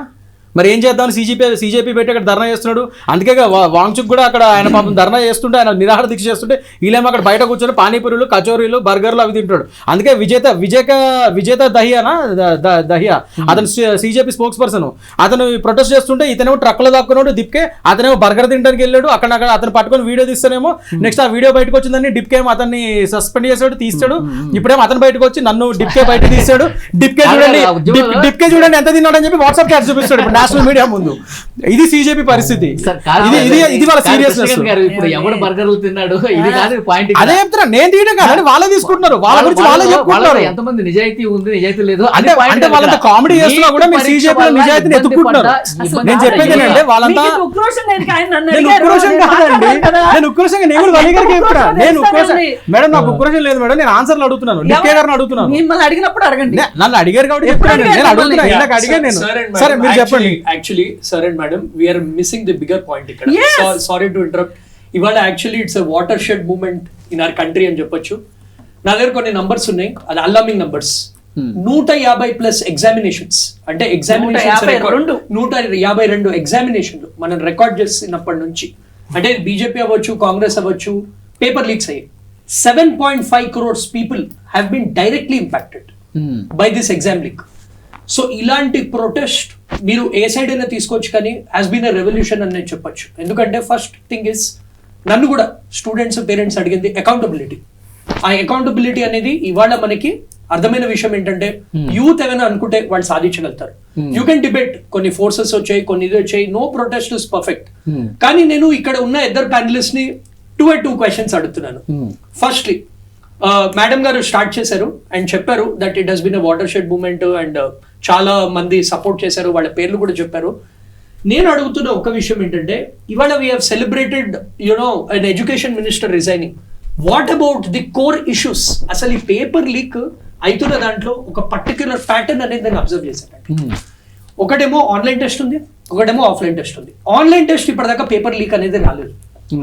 మరి ఏం చేద్దామని సీజేపీ పెట్టి అక్కడ ధర్నా చేస్తున్నాడు. అందుకే వాంగ్చుక్ కూడా అక్కడ ఆయన పాపం ధర్నా చేస్తుంటే, ఆయన నిరాహార దీక్ష చేస్తుంటే వీళ్ళేమో అక్కడ బయట కూర్చొని పానీపూరీలు, కచోరీలు, బర్గర్లు అవి తింటాడు. అందుకే విజేత దహియా అతను సీజేపీ స్పోక్స్ పర్సన్, అతను ప్రొటెస్ట్ చేస్తుంటే ఇతనేమో ట్రక్లో దాక్కున్నాడు డిప్కే, అతనేమో బర్గర్ తినడానికి వెళ్ళాడు. అక్కడ అతను పట్టుకొని వీడియో తీస్తానేమో నెక్స్ట్ ఆ వీడియో బయటకు వచ్చిందని డిప్కే అతన్ని సస్పెండ్ చేశాడు, తీస్తాడు. ఇప్పుడేమో అతను బయటకు వచ్చి నన్ను డిప్కే బయట తీసాడు. డిప్కే చూడండి ఎంత తిన్నాడు అని చెప్పి వాట్సాప్ చాట్ చూపిస్తాడు. నేషనల్ మీడియా ముందు. ఇది సిజేపీ పరిస్థితి, సార్, కాదు ఇది ఇది సార్, ఇది వాళ్ళ కాదు సీరియస్నెస్. కృష్ణ గారు, ఇప్పుడు ఎవడు బర్గర్లు తిన్నాడు ఇది కాదు పాయింట్. అదే చెప్తున్నా, నేను తీయడం కాదని వాళ్ళే తీసుకుంటున్నారు, వాళ్ళ గురించి వాళ్ళే చెప్పుకుంటున్నారు. ఎంతమంది నిజాయితీ ఉంది నిజాయితీ లేదు అంటే వాళ్ళంతా కామెడీ చేస్తున్నా కూడా మీరు సిజేపీ నిజాయితీని ఎత్తుకుంటున్నారు. నేను చెప్పేది ఏంటంటే వాళ్ళంతా మీకు ఉక్రోషం దేనికి? ఆయన నన్ను నేను అడిగారు, ఉక్రోషం నేను కాదండి, మాట్లాడాను కదా. నేను ఉక్రోషంగా నేను కూడా వల్లి గారికి చెప్తున్నా. నేను ఉక్రోషం మేడం, నాకు ఉక్రోషం లేదు మేడం, నేను ఆన్సర్లు అడుగుతున్నాను, డికే గారిని అడుగుతున్నాను. మిమ్మల్ని అడిగినప్పుడు అడగండి. నన్ను అడిగారు కాబట్టి చెప్తున్నాను, నేను అడుగుతున్నా, ఇందాక అడిగాను నేను. సరే మీరు చెప్పండి. Actually sir and madam, we are missing the bigger point ఇక్కడ. Sorry to interrupt. ఇవాళ actually it's watershed movement in our country అని చెప్పొచ్చు. నా దగ్గర కొన్ని నంబర్స్ ఉన్నాయి, అది అల్లార్మింగ్ నంబర్స్. 150+ ఎగ్జామినేషన్స్, అంటే ఎగ్జామినేషన్స్ 152 ఎగ్జామినేషన్లు మనం రికార్డ్ చేసినప్పటి నుంచి, అంటే బీజేపీ అవ్వచ్చు, కాంగ్రెస్ అవ్వచ్చు, పేపర్ లీక్స్ అయ్యాయి. 7.5 crores people have been directly impacted by this exam leak. So ఇలాంటి ప్రొటెస్ట్ మీరు ఏ సైడ్ అయినా తీసుకోవచ్చు, కానీ హ్యాస్ బీన్ అ రెవల్యూషన్ అని నేను చెప్పొచ్చు. ఎందుకంటే ఫస్ట్ థింగ్ ఇస్, నన్ను కూడా స్టూడెంట్స్ పేరెంట్స్ అడిగింది అకౌంటబిలిటీ. ఆ అకౌంటబిలిటీ అనేది ఇవాళ మనకి అర్థమైన విషయం ఏంటంటే, యూత్ ఏమైనా అనుకుంటే వాళ్ళు సాధించగలుగుతారు. యూ కెన్ డిబేట్, కొన్ని ఫోర్సెస్ వచ్చాయి, కొన్ని ఇది వచ్చాయి, నో ప్రొటెస్ట్ ఇస్ పర్ఫెక్ట్. కానీ నేను ఇక్కడ ఉన్న ఇద్దరు ప్యానలిస్ట్ ని 2 questions అడుగుతున్నాను. ఫస్ట్లీ మేడం గారు స్టార్ట్ చేశారు అండ్ చెప్పారు that it has been a watershed movement and చాలా మంది సపోర్ట్ చేశారు, వాళ్ళ పేర్లు కూడా చెప్పారు. నేను అడుగుతున్న ఒక విషయం ఏంటంటే, ఇవాళ we have celebrated an education minister resigning. What about the core issues? అసలు ఈ పేపర్ లీక్ అవుతున్న దాంట్లో ఒక పర్టిక్యులర్ ప్యాటర్న్ అనేది నేను అబ్జర్వ్ చేశాను. ఒకటేమో ఆన్లైన్ టెస్ట్ ఉంది, ఒకటేమో ఆఫ్లైన్ టెస్ట్ ఉంది. ఆన్లైన్ టెస్ట్ ఇప్పటిదాకా పేపర్ లీక్ అనేది రాలేదు.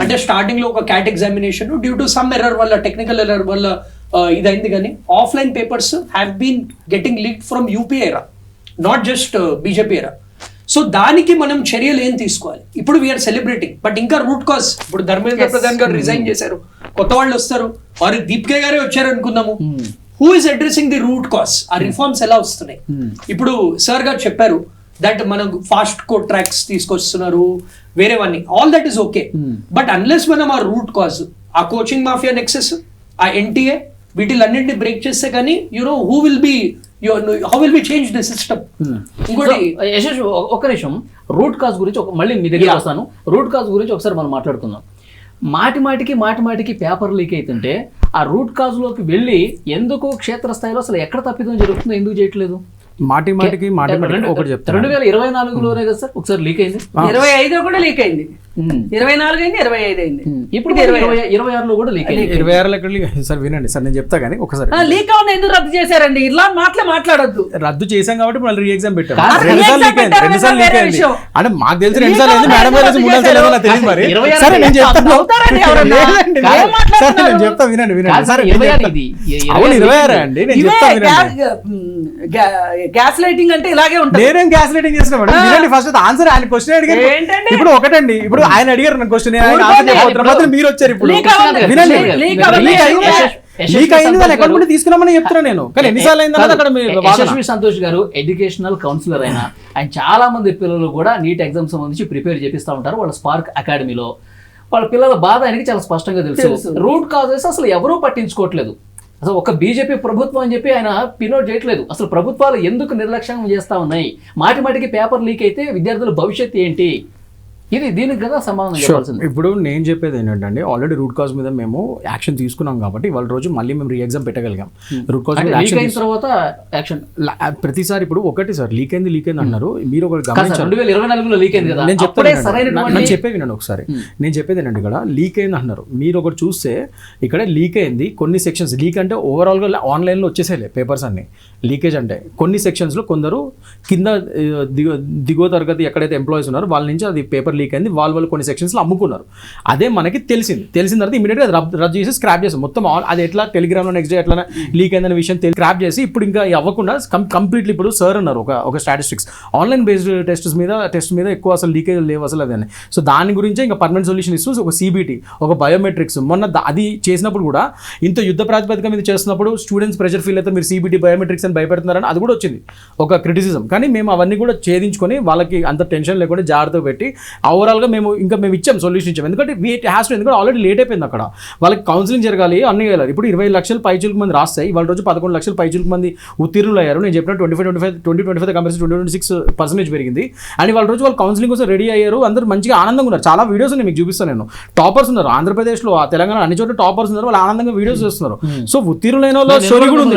అంటే స్టార్టింగ్ లో ఒక CAT examination due to some error వల్ల, టెక్నికల్ ఎర్రర్ వల్ల ఇదైంది. కానీ offline papers have been getting leak from UP era, not just BJP era. So దానికి మనం చర్యలు ఏం తీసుకోవాలి? ఇప్పుడు వీఆర్ సెలబ్రేటింగ్, బట్ ఇంకా రూట్ కాజ్. ఇప్పుడు ధర్మేంద్ర ప్రధాన్ గారు రిజైన్ చేశారు, కొత్త వాళ్ళు వస్తారు, వారు దీపికా గారే వచ్చారు అనుకుందాము. Who is addressing the root cause? ఆ రిఫార్మ్స్ ఎలా వస్తున్నాయి? ఇప్పుడు సార్ గారు చెప్పారు దట్ మనం ఫాస్ట్ కోడ్ ట్రాక్స్ తీసుకొస్తున్నారు, వేరేవన్నీ, all that is okay. But unless మనం ఆ రూట్ కాజ్, ఆ కోచింగ్ మాఫియా నెక్సెస్, ఆ ఎన్టీఏ, వీటిలన్నింటినీ బ్రేక్ చేస్తే కానీ who will be, how will be change the system. ఇంకోటి యశస్, ఒక నిమిషం, రూట్ కాజ్ గురించి మళ్ళీ మీ దగ్గర వస్తాను. రూట్ కాజ్ గురించి ఒకసారి మనం మాట్లాడుకుందాం. మాటిమాటికి పేపర్ లీక్ అవుతుంటే ఆ రూట్ కాజ్ లోకి వెళ్ళి ఎందుకు క్షేత్రస్థాయిలో అసలు ఎక్కడ తప్పిదం జరుగుతుందో ఎందుకు చేయట్లేదు? మాటిమాటికి ఒకటి చెప్తాను. 2024లోనే కదా సార్ ఒకసారి లీక్ అయింది, 25 కూడా లీక్ అయింది, 24 అయింది, 25 అయింది, ఇప్పుడు 26లో కూడా లీక్ అయింది. 26లో ఎక్కడ లీక్? సార్ వినండి సార్, నేను చెప్తా కానీ ఒకసారి. లీక్ అవును ఎందుకు రద్దు చేశారండి? ఇలా మాట్లాడొద్దు. రద్దు చేశాం కాబట్టి మళ్ళీ రీ ఎగ్జామ్ పెట్టాం. కాదు, రెండుసార్లు లీక్ అయింది, రెండుసార్లు లీక్ అయింది. అంటే మాకు తెలిసి 2 సార్లు అయింది, మేడం గారు 3 సార్లు ఏమో తెలియదు మరి. సరే నేను చెప్తాను, నేను చెప్తా వినండి. సరే అవును 26 అండి, నేను చెప్తా వినండి. గ్యాస్ లైటింగ్ అంటే ఇలాగే ఉంటుంది. నేనేం గ్యాస్ లైటింగ్ చేస్తున్నా మేడం, వినండి ఫస్ట్ ఆన్సర్. ఆయన క్వశ్చన్ అడిగారు, ఇప్పుడు ఒకటండి, ఇప్పుడు ఆయన అడిగారు నా క్వశ్చన్, మీరు వచ్చారు ఇప్పుడు. వినండి, లీక్ అయింది, దాని అకౌంట్ తీసుకున్నామని చెప్తున్నా నేను, కానీ ఎన్నిసార్లు అయింది అక్కడ. యశస్వి సంతోష్ గారు ఎడ్యుకేషనల్ కౌన్సిలర్ అయినా, ఆయన చాలా మంది పిల్లలు కూడా నీట్ ఎగ్జామ్ సంబంధించి ప్రిపేర్ చేపిస్తూ ఉంటారు వాళ్ళ స్పార్క్ అకాడమీలో. వాళ్ళ పిల్లల బాధ ఆయనకి చాలా స్పష్టంగా తెలుసు. రూట్ కాజెస్ అసలు ఎవరూ పట్టించుకోవట్లేదు. అసలు ఒక బీజేపీ ప్రభుత్వం అని చెప్పి ఆయన పినోట్ చేయట్లేదు. అసలు ప్రభుత్వాలు ఎందుకు నిర్లక్ష్యం చేస్తా ఉన్నాయి? మాటిమాటికి పేపర్ లీక్ అయితే విద్యార్థుల భవిష్యత్తు ఏంటి? ఇది దీనికి కదా సమాధానం చెప్పాల్సింది. ఇప్పుడు నేను చెప్పేది ఏంటంటే, ఆల్రెడీ రూట్ కాజ్ మీద మేము యాక్షన్ తీసుకున్నాం కాబట్టి ఇవాళ రోజు మళ్ళీ మేము రీ ఎగ్జామ్ పెట్టగలిగాం. రూట్ కాజ్ తర్వాత యాక్షన్ ప్రతిసారి ఇప్పుడు ఒకటి సార్ లీక్ అయింది అన్నారు, మీరు ఒకటి గమనించారు. 2024లో లీక్ అయింది కదా, నేను చెప్పేది వినండి ఒకసారి. నేను చెప్పేది ఏంటంటే, ఇక్కడ లీక్ అయింది అంటున్నారు, మీరు ఒకటి చూస్తే ఇక్కడ లీక్ అయింది కొన్ని సెక్షన్స్. లీక్ అంటే ఓవరాల్గా ఆన్లైన్లో వచ్చేసేలే పేపర్స్ అన్ని. లీకేజ్ అంటే కొన్ని సెక్షన్స్లో కొందరు కింద దిగువ తరగతి ఎక్కడైతే ఎంప్లాయీస్ ఉన్నారో వాళ్ళ నుంచి అది పేపర్ లీక్ అయింది, వాళ్ళు కొన్ని సెక్షన్స్లో అమ్ముకున్నారు. అదే మనకి తెలిసిన తర్వాత ఇమీడియట్గా రద్దు చేసి స్క్రాప్ చేసాం మొత్తం. అది ఎట్లా టెలిగ్రామ్లో నెక్స్ట్ డే ఎట్లా లీక్ అయిందనే విషయం స్క్రాప్ చేసి ఇప్పుడు ఇంకా అవ్వకుండా కంప్లీట్లీ ఇప్పుడు సార్ అన్నారు ఒక స్టాటిస్టిక్స్ ఆన్లైన్ బేస్డ్ టెస్ట్ మీద ఎక్కువ అసలు లీకేజ్ లేవు అసలు అదని. సో దాని గురించే ఇంకా పర్మనెంట్ సొల్యూషన్ ఇస్తూ ఒక CBT, ఒక బయోమెట్రిక్స్ మొన్న అది చేసినప్పుడు కూడా ఇంత యుద్ధ ప్రాతిపదిక మీద చేస్తున్నప్పుడు స్టూడెంట్స్ ప్రెషర్ ఫీల్ అయితే మీరు CBT బయోమెట్రిక్స్ అని భయపెడుతున్నారని అది కూడా వచ్చింది ఒక క్రిటిసిజం. కానీ మేము అవన్నీ కూడా ఛేదించుకొని వాళ్ళకి అంత టెన్షన్ లేకుండా జాగ్రత్త పెట్టి ఓవరాల్గా మేము ఇచ్చాం, సొల్యూషన్ ఇచ్చాం. ఎందుకంటే ఎందుకంటే ఆల్రెడీ లేట్ అయిపోయింది అక్కడ. వాళ్ళకి కౌన్సిలింగ్ జరగాలి, అన్ని చేయాలి. ఇప్పుడు 20 లక్షల పైచులకు మంది రాస్తాయి, ఇవాళ రోజు 11 లక్షల పైచులకు మంది ఉత్తీర్ణులు అయ్యారు. నేను చెప్పిన 25 కంపేర్ 26% పెరిగింది. అండ్ వాళ్ళ రోజు వాళ్ళు కౌన్సిలింగ్ కోసం రెడీ అయ్యారు, అందరూ మంచిగా ఆనందంగా ఉన్నారు. చాలా వీడియోస్ ఉన్నాయి మీకు చూపిస్తాను నేను. టాపర్స్ ఉన్నారు ఆంధ్రప్రదేశ్లో, తెలంగాణ అన్ని చోట్ల టాపర్స్ ఉన్నారు, వాళ్ళు ఆనందంగా వీడియోస్ చేస్తున్నారు. సో ఉత్తీర్ణులైన వాళ్ళ స్టోరీ కూడా ఉంది.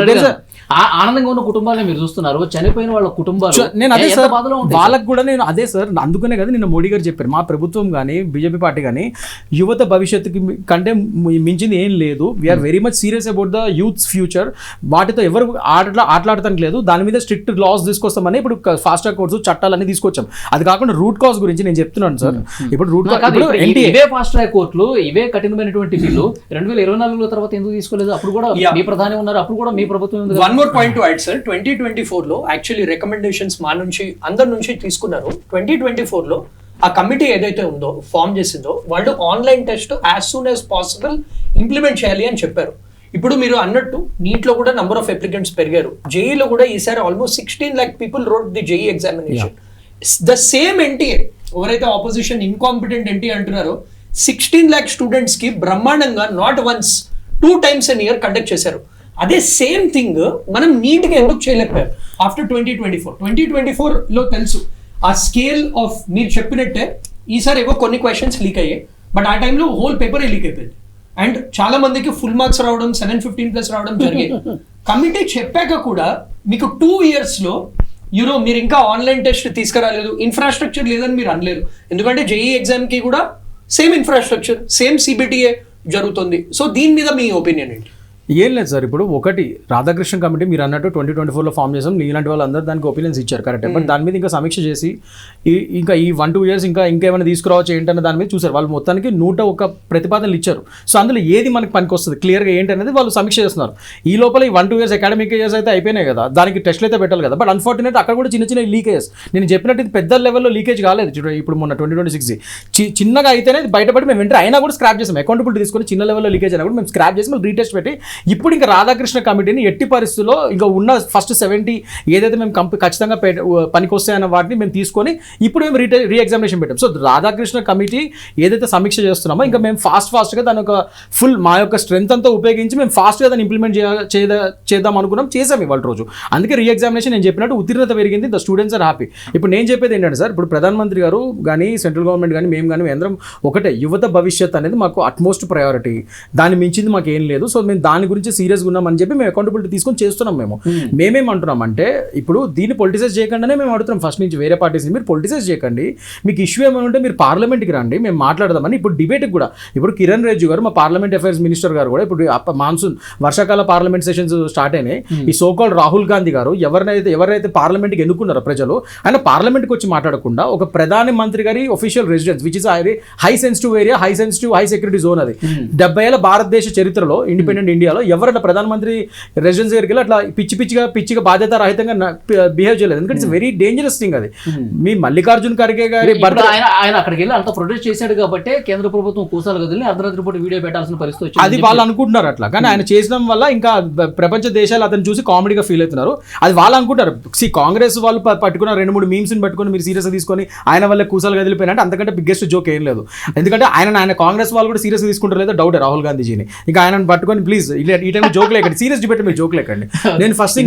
ఆనందంగా ఉన్న కుటుంబాలను మీరు చూస్తున్నారు, చనిపోయిన వాళ్ళ కుటుంబాలు. నేను అదే సార్, వాళ్ళకి కూడా నేను అదే సార్, అందుకనే కదా నిన్న మోడీ గారు చెప్పారు, మా ప్రభుత్వం కానీ బీజేపీ పార్టీ కానీ యువత భవిష్యత్తుకి కంటే మించింది ఏం లేదు. We're very much serious about the youth's future. వాటితో ఎవరు ఆటలాడటానికి లేదు, దాని మీద స్ట్రిక్ట్ లాస్ తీసుకొస్తామని ఇప్పుడు ఫాస్ట్ ట్రాక్ కోర్ట్స్ చట్టాలన్నీ తీసుకొచ్చాం. అది కాకుండా రూట్ కాజ్ గురించి నేను చెప్తున్నాను సార్. ఇప్పుడు రూట్ ఇవే ఫాస్ట్ ట్రాక్ కోర్టులు, ఇవే కఠినమైనటువంటి బిల్లు 2024 తర్వాత ఎందుకు తీసుకోలేదు? అప్పుడు కూడా మీ ప్రధాని ఉన్నారు, అప్పుడు కూడా మీ ప్రభుత్వం ఉంది. One more point to add sir, 2024లో యాక్చువల్లీ రికమెండేషన్స్ మా నుంచి అందరి నుంచి తీసుకున్నారు. 2024లో ఆ కమిటీ ఏదైతే ఉందో ఫామ్ చేసిందో వాళ్ళు online test as soon as possible implement చేయాలి అని చెప్పారు. ఇప్పుడు మీరు అన్నట్టు నీట్లో కూడా నంబర్ ఆఫ్ అప్లికెంట్స్ పెరిగారు. జేఈలో కూడా ఈసారి almost 16 lakh people wrote the JEE examination. The same NTA ఎవరైతే ఆపోజిషన్ ఇన్కాంపిటెంట్ ఎన్టీఏ అంటున్నారో 16 lakh స్టూడెంట్స్ కి బ్రహ్మాండంగా not once 2 times an year conduct చేశారు. అదే సేమ్ థింగ్ మనం నీట్గా ఎందుకు చేయలేకపోయారు ఆఫ్టర్ 2024లో తెలుసు ఆ స్కేల్ ఆఫ్ మీరు చెప్పినట్టే ఈసారి ఏవో కొన్ని క్వశ్చన్స్ లీక్ అయ్యాయి, బట్ ఆ టైంలో హోల్ పేపరే లీక్ అయిపోయింది. అండ్ చాలా మందికి ఫుల్ మార్క్స్ రావడం 715+ రావడం జరిగాయి. కమిటీ చెప్పాక కూడా మీకు 2 yearsలో మీరు ఇంకా ఆన్లైన్ టెస్ట్ తీసుకురాలేదు, ఇన్ఫ్రాస్ట్రక్చర్ లేదని మీరు అనలేరు. ఎందుకంటే జేఈ ఎగ్జామ్కి కూడా సేమ్ ఇన్ఫ్రాస్ట్రక్చర్, సేమ్ సిబిటిఏ జరుగుతుంది. సో దీని మీద మీ ఒపీనియన్ ఏంటి? ఏం లేదు సార్, ఇప్పుడు ఒకటి రాధాకృష్ణ కమిటీ మీరు అన్నట్టు 2024లో ఫామ్ చేసాం, ఇలాంటి వాళ్ళందరూ దానికి ఒపీనియన్స్ ఇచ్చారు కరెక్ట్. బట్ దాని మీద ఇంకా సమీక్ష చేసి ఇంకా ఈ 1-2 years ఇంకేమైనా తీసుకురావచ్చు ఏంటనే దాని మీద చూసారు. వాళ్ళు మొత్తానికి 101 ప్రతిపాదనలు ఇచ్చారు. సో అందులో ఏది మనకి పనికి వస్తుంది క్లియర్గా ఏంటనేది వాళ్ళు సమీక్ష చేస్తున్నారు. ఈ లోపల ఈ 1-2 years అకాడమిక్ ఇయర్స్ అయితే అయిపోయినాయి కదా, దానికి టెస్ట్లు అయితే పెట్టాలి కదా. బట్ అన్ఫార్చునేట్ అక్కడ కూడా చిన్న లీకేజెస్, నేను చెప్పినట్టు ఇది పెద్ద లెవెల్లో లీకేజ్ కాలేదు. ఇప్పుడు మొన్న 2026 చిన్నగా అయితేనే బయటపడి మేము వెంటనే అయినా కూడా స్క్రాప్ చేసాం. అకౌంటబిలిటీ తీసుకొని చిన్న లెవెల్లో లీకేజ్ అయినా కూడా మేము స్క్రాప్ చేసి మళ్ళీ రీటెస్ట్ పెట్టి ఇప్పుడు ఇంకా రాధాకృష్ణ కమిటీని ఎట్టి పరిస్థితుల్లో ఇంకా ఉన్న ఫస్ట్ 70 ఏదైతే మేము ఖచ్చితంగా పనికి వస్తాయన్న వాటిని మేము తీసుకొని ఇప్పుడు మేము రీఎగ్జామినేషన్ పెట్టాం. సో రాధాకృష్ణ కమిటీ ఏదైతే సమీక్ష చేస్తున్నామో ఇంకా మేము ఫాస్ట్గా దాని ఒక ఫుల్ మా యొక్క స్ట్రెంత్ అంతా ఉపయోగించి మేము ఫాస్ట్గా దాన్ని ఇంప్లిమెంట్ చేద్దాం అనుకున్నాం, చేసాం ఇవాళ రోజు. అందుకే రీఎగ్జామినేషన్ నేను చెప్పినట్టు ఉత్తీర్ణత పెరిగింది, ద స్టూడెంట్స్ ఆర్ హ్యాపీ. ఇప్పుడు నేను చెప్పేది ఏంటంటే సార్, ఇప్పుడు ప్రధానమంత్రి గారు కానీ సెంట్రల్ గవర్నమెంట్ కానీ మేము కానీ అందరం ఒకటే, యువత భవిష్యత్ అనేది మాకు అట్మోస్ట్ ప్రయారిటీ, దాన్ని మించింది మాకు ఏం లేదు. సో మేము దాని గురించి సీరియస్గా ఉన్నామని చెప్పి మేము అకౌంటబిలిటీ తీసుకొని చేస్తున్నాం. మేమేమంటున్నాం అంటే ఇప్పుడు దీన్ని పొలిటిసైజ్ చేయకుండానే మేము అడుగుతున్నాం ఫస్ట్ నుంచి వేరే పార్టీస్, మీరు పొలిటిసైజ్ చేయకండి, మీకు ఇష్యూ ఏమైనా ఉంటే మీరు పార్లమెంట్కి రండి, మేము మాట్లాడదామని. ఇప్పుడు డిబేట్కి కూడా ఇప్పుడు కిరణ్ రిజిజు గారు మా పార్లమెంట్ అఫైర్స్ మినిస్టర్ గారు కూడా ఇప్పుడు మాన్సూన్ వర్షాకాల పార్లమెంట్ సెషన్స్ స్టార్ట్ అయినాయి. ఈ సోకాల్డ్ రాహుల్ గాంధీ గారు ఎవరైతే పార్లమెంట్కి ఎన్నుకున్నారో ప్రజలు, ఆయన పార్లమెంట్కి వచ్చి మాట్లాడకుండా ఒక ప్రధాన మంత్రి గారి official residence which is high sensitive area, high security zone, అది 70 ఏళ్ల భారతదేశ చరిత్రలో ఇండిపెండెంట్ ఇండియాలో ఎవరైనా ప్రధానమంత్రి రెసిడెన్స్ దగ్గరికి వెళ్ళి అట్లా పిచ్చిగా బాధ్యత రహితంగా బిహేవ్ చేయలేదు. ఎందుకంటే ఇట్స్ వెరీ డేంజరస్ థింగ్. అది మీ మల్లికార్జున్ ఖర్గే గారి ఆయన అక్కడికి వెళ్ళి అంత ప్రొటెస్ట్ చేశాడు కాబట్టి కేంద్ర ప్రభుత్వం కూసాలు గదిలి అర్ధరాత్రి పూట వీడియో పెట్టాల్సిన పరిస్థితి వచ్చింది. అది వాళ్ళు అనుకుంటున్నారు అట్లా, కానీ ఆయన చేసడం వల్ల ఇంకా ప్రపంచ దేశాలు అతను చూసి కామెడీగా ఫీల్ అవుతున్నారు. అది వాళ్ళు అనుకుంటారు. కాంగ్రెస్ వాళ్ళు పట్టుకున్న 2-3 మీమ్స్ని పట్టుకొని మీరు సీరియస్గా తీసుకొని ఆయన వల్ల కూసాలు గదిలిపోయినట్టు అంతకంటే బిగ్గెస్ట్ జోక్ ఏం లేదు. ఎందుకంటే ఆయన కాంగ్రెస్ వాళ్ళు కూడా సీరియస్గా తీసుకుంటారు లేదో డౌట్ రాహుల్ గాంధీజీని. ఇంకా ఆయన పట్టుకొని ప్లీజ్ ఈ టైం జోక్ లేకండి, సీరియస్ డిబేట్ మీరు జోక్ లేకండి. నేను ఫస్ట్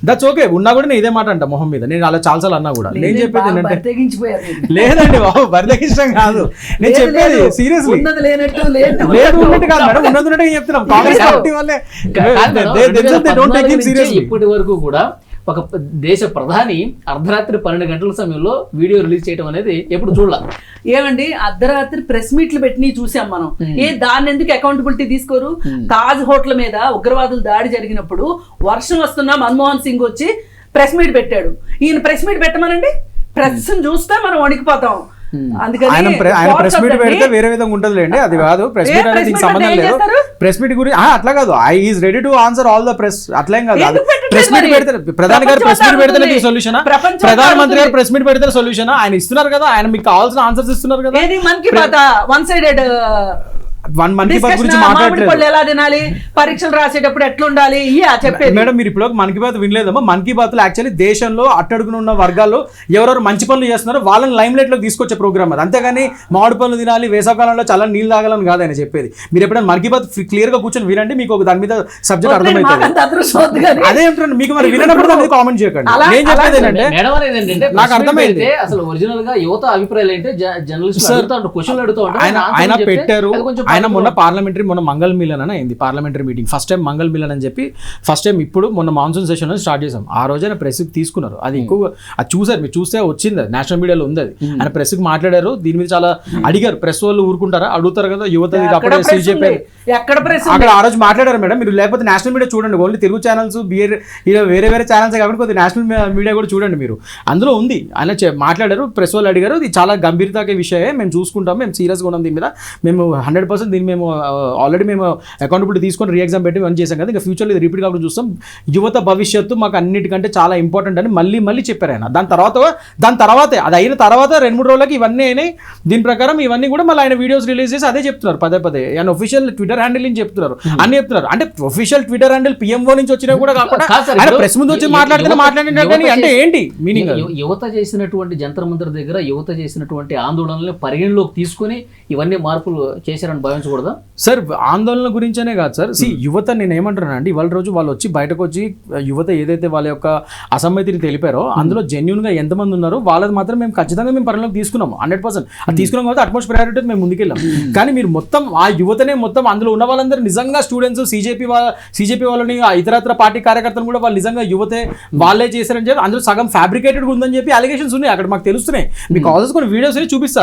దట్స్ ఓకే ఉన్నా కూడా నేను ఇదే మాట అంట మొహం మీద, నేను అలా చాలాసార్లు అన్నా కూడా. నేను చెప్పేది ఏంటంటే లేదండి బాబు, బరితెగించడం కాదు నేను చెప్పేది, సీరియస్లీ లేదు ఉన్నట్టు కాదు మేడం, ఉన్నట్టు చెప్తున్నాం. కాంగ్రెస్ పార్టీ వాళ్ళే ఇప్పటి వరకు కూడా ఒక దేశ ప్రధాని అర్ధరాత్రి 12 గంటల సమయంలో వీడియో రిలీజ్ చేయడం అనేది ఎప్పుడు చూడాల. ఏమండి అర్ధరాత్రి ప్రెస్ మీట్లు పెట్టి చూసాం మనం. దాన్ని ఎందుకు అకౌంటబిలిటీ తీసుకోరు? తాజ్ హోటల్ మీద ఉగ్రవాదులు దాడి జరిగినప్పుడు వర్షం వస్తున్నా మన్మోహన్ సింగ్ వచ్చి ప్రెస్ మీట్ పెట్టాడు. ఈయన ప్రెస్ మీట్ పెట్టమనండి, ప్రెస్ చూస్తే మనం వణికిపోతాం. ఆయన ప్రెస్ మీట్ పెడితే వేరే విధంగా ఉంటుందిలేండి, అది కాదు. ప్రెస్ మీట్ అనేది సంబంధం లేదు. ప్రెస్ మీట్ గురించి అట్లా కాదు, is ready to answer all the press, అట్లేం కాదు. ప్రెస్ మీట్ పెడితే ప్రధాని గారు ప్రెస్ మీట్ పెడితేనే సొల్యూషన్, ప్రధానమంత్రి గారు ప్రెస్ మీట్ పెడితే సొల్యూషన్. ఆయన ఇస్తున్నారు కదా, ఆయన మీకు కావాల్సిన ఆన్సర్స్ ఇస్తున్నారు కదా. మన్ కీ బాత్ వన్ సైడెడ్ మన్ కీ బాత్ గురించి మామిడి మాట్లాడలేదు పళ్ళు ఎలా తినాలి, పరీక్షలు రాసేటప్పుడు ఎట్లుండాలి, ఇయ్యా చెప్పేది. మేడం మీరు ఇప్పుడు మన్ కీ బాత్ వినలేదమ్మా. మన్ కీ బాత్ లో యాక్చువల్లీ దేశంలో అట్టడుగున ఉన్న వర్గాల్లో ఎవరెవరు మంచి పనులు చేస్తున్నారో వాళ్ళని లైమ్ లైట్ లోకి తీసుకొచ్చే ప్రోగ్రామ్ అది. అంతేగాని మామిడి పనులు తినాలి, వేసవకాలంలో చాలా నీళ్ళు తాగాలని కాదు ఆయన చెప్పేది. మీరు ఎప్పుడైనా మన్ కీ బాత్ క్లియర్ గా కూర్చొని వినండి, మీకు ఒక దాని మీద సబ్జెక్ట్ అర్థమవుతుంది. మాకంత అదృష్టం వద్దు కానీ. అదే అంటున్నాను, మీకు మరి వినప్పుడు దాని మీద కామెంట్ చేయకండి. నేను చెప్పేది ఏంటంటే మేడం అనేది ఏంటంటే నాకు అర్థమైంది. అసలు ఒరిజినల్ గా యువత అభిప్రాయాలు ఏంటి, జర్నలిస్ట్ క్వశ్చన్లు అడుగుతూ ఉంటారు. ఆయన పెట్టారు. ఆయన మొన్న పార్లమెంటరీ మొన్న మంగళ మిలన్ అని అయింది, పార్లమెంటరీ మీటింగ్ ఫస్ట్ టైం మంగళ మిలన్ అని చెప్పి ఫస్ట్ టైం ఇప్పుడు మొన్న మాన్సూన్ సెషన్ స్టార్ట్ చేసాం. ఆ రోజు ఆయన ప్రెస్ తీసుకున్నారు. అది ఎక్కువ అది చూసారు, మీరు చూస్తే వచ్చింది, అది నేషనల్ మీడియాలో ఉంది. అది ఆయన ప్రెస్ కి మాట్లాడారు, దీని మీద చాలా అడిగారు. ప్రెస్ వాళ్ళు ఊరుకుంటారా, అడుగుతారు కదా యువత. అక్కడ ఆ రోజు మాట్లాడారు మేడం. మీరు లేకపోతే నేషనల్ మీడియా చూడండి, ఓన్లీ తెలుగు ఛానల్స్ వేరే వేరే ఛానల్స్ కాబట్టి కొద్దిగా నేషనల్ మీడియా కూడా చూడండి మీరు, అందులో ఉంది. ఆయన మాట్లాడారు, ప్రెస్ వాళ్ళు అడిగారు. ఇది చాలా గంభీరతకే విషయమే, మేము చూసుకుంటాం, మేము సీరియస్గా ఉన్నాం దీని మీద, మేము 100% దీన్ని మేము ఆల్రెడీ మేము అకౌంటబిలిటీ తీసుకొని రీఎగ్జామ్ పెట్టి వన్ చేసాం కదా, ఇంకా ఫ్యూచర్లో ఇది రిపీట్ కాకుండా చూస్తాం. యువత భవిష్యత్తు మాకు అన్నిటికంటే చాలా ఇంపార్టెంట్ అని మళ్ళీ చెప్పారు ఆయన. దాని తర్వాతే అది అయిన తర్వాత 2-3 రోజులకి ఇవన్నీ అయినాయి. దీని ప్రకారం ఇవన్నీ కూడా మళ్ళీ ఆయన వీడియోస్ రిలీజ్ చేసి అదే చెప్తున్నారు పదే. ఆయన ఒఫీషియల్ ట్విట్టర్ హ్యాండిల్ నుంచి చెప్తున్నారు, అన్ని చెప్తున్నారు. అంటే ఒఫీషియల్ ట్విట్టర్ హ్యాండిల్ పిఎంఓ నుంచి వచ్చినా కూడా కాకుండా ఆయన ప్రెస్ ముందు వచ్చి మాట్లాడితే అంటే ఏంటి మీనింగ్? యువత చేసినటువంటి జంతర్ మంతర్ దగ్గర యువత చేసినటువంటి ఆందోళనలు పరిగణలోకి తీసుకుని ఇవన్నీ మార్పులు చేశారని భావించకూడదా సార్? ఆందోళన గురించనే కాదు సార్. యువత నేను ఏమంటున్నానండి, ఇవాళ రోజు వాళ్ళు వచ్చి బయటకు వచ్చి యువత ఏదైతే వాళ్ళ యొక్క అసమ్మతిని తెలిపారో అందులో జెన్యూన్ గా ఎంతమంది ఉన్నారో వాళ్ళది మాత్రం మేము ఖచ్చితంగా మేము పరిగణలోకి తీసుకున్నాము 100%. అది తీసుకున్నాం కాబట్టి అట్మోస్ట్ ప్రయారిటీ మేము ముందుకెళ్ళాం. కానీ మీరు మొత్తం ఆ యువతనే మొత్తం అందులో ఉన్న వాళ్ళందరూ నిజంగా స్టూడెంట్స్, సిజేపీ వాళ్ళని, ఇతరత్ర పార్టీ కార్యకర్తలు కూడా వాళ్ళు నిజంగా యువతే వాళ్ళే చేశారని చెప్పి అందులో సగం ఫ్యాబ్రికేటెడ్ ఉందని చెప్పి అలిగేషన్స్ ఉన్నాయి అక్కడ మాకు తెలుస్తున్నాయి. మీకు కాల్స్ కొన్ని వీడియోస్ చూపిస్తా.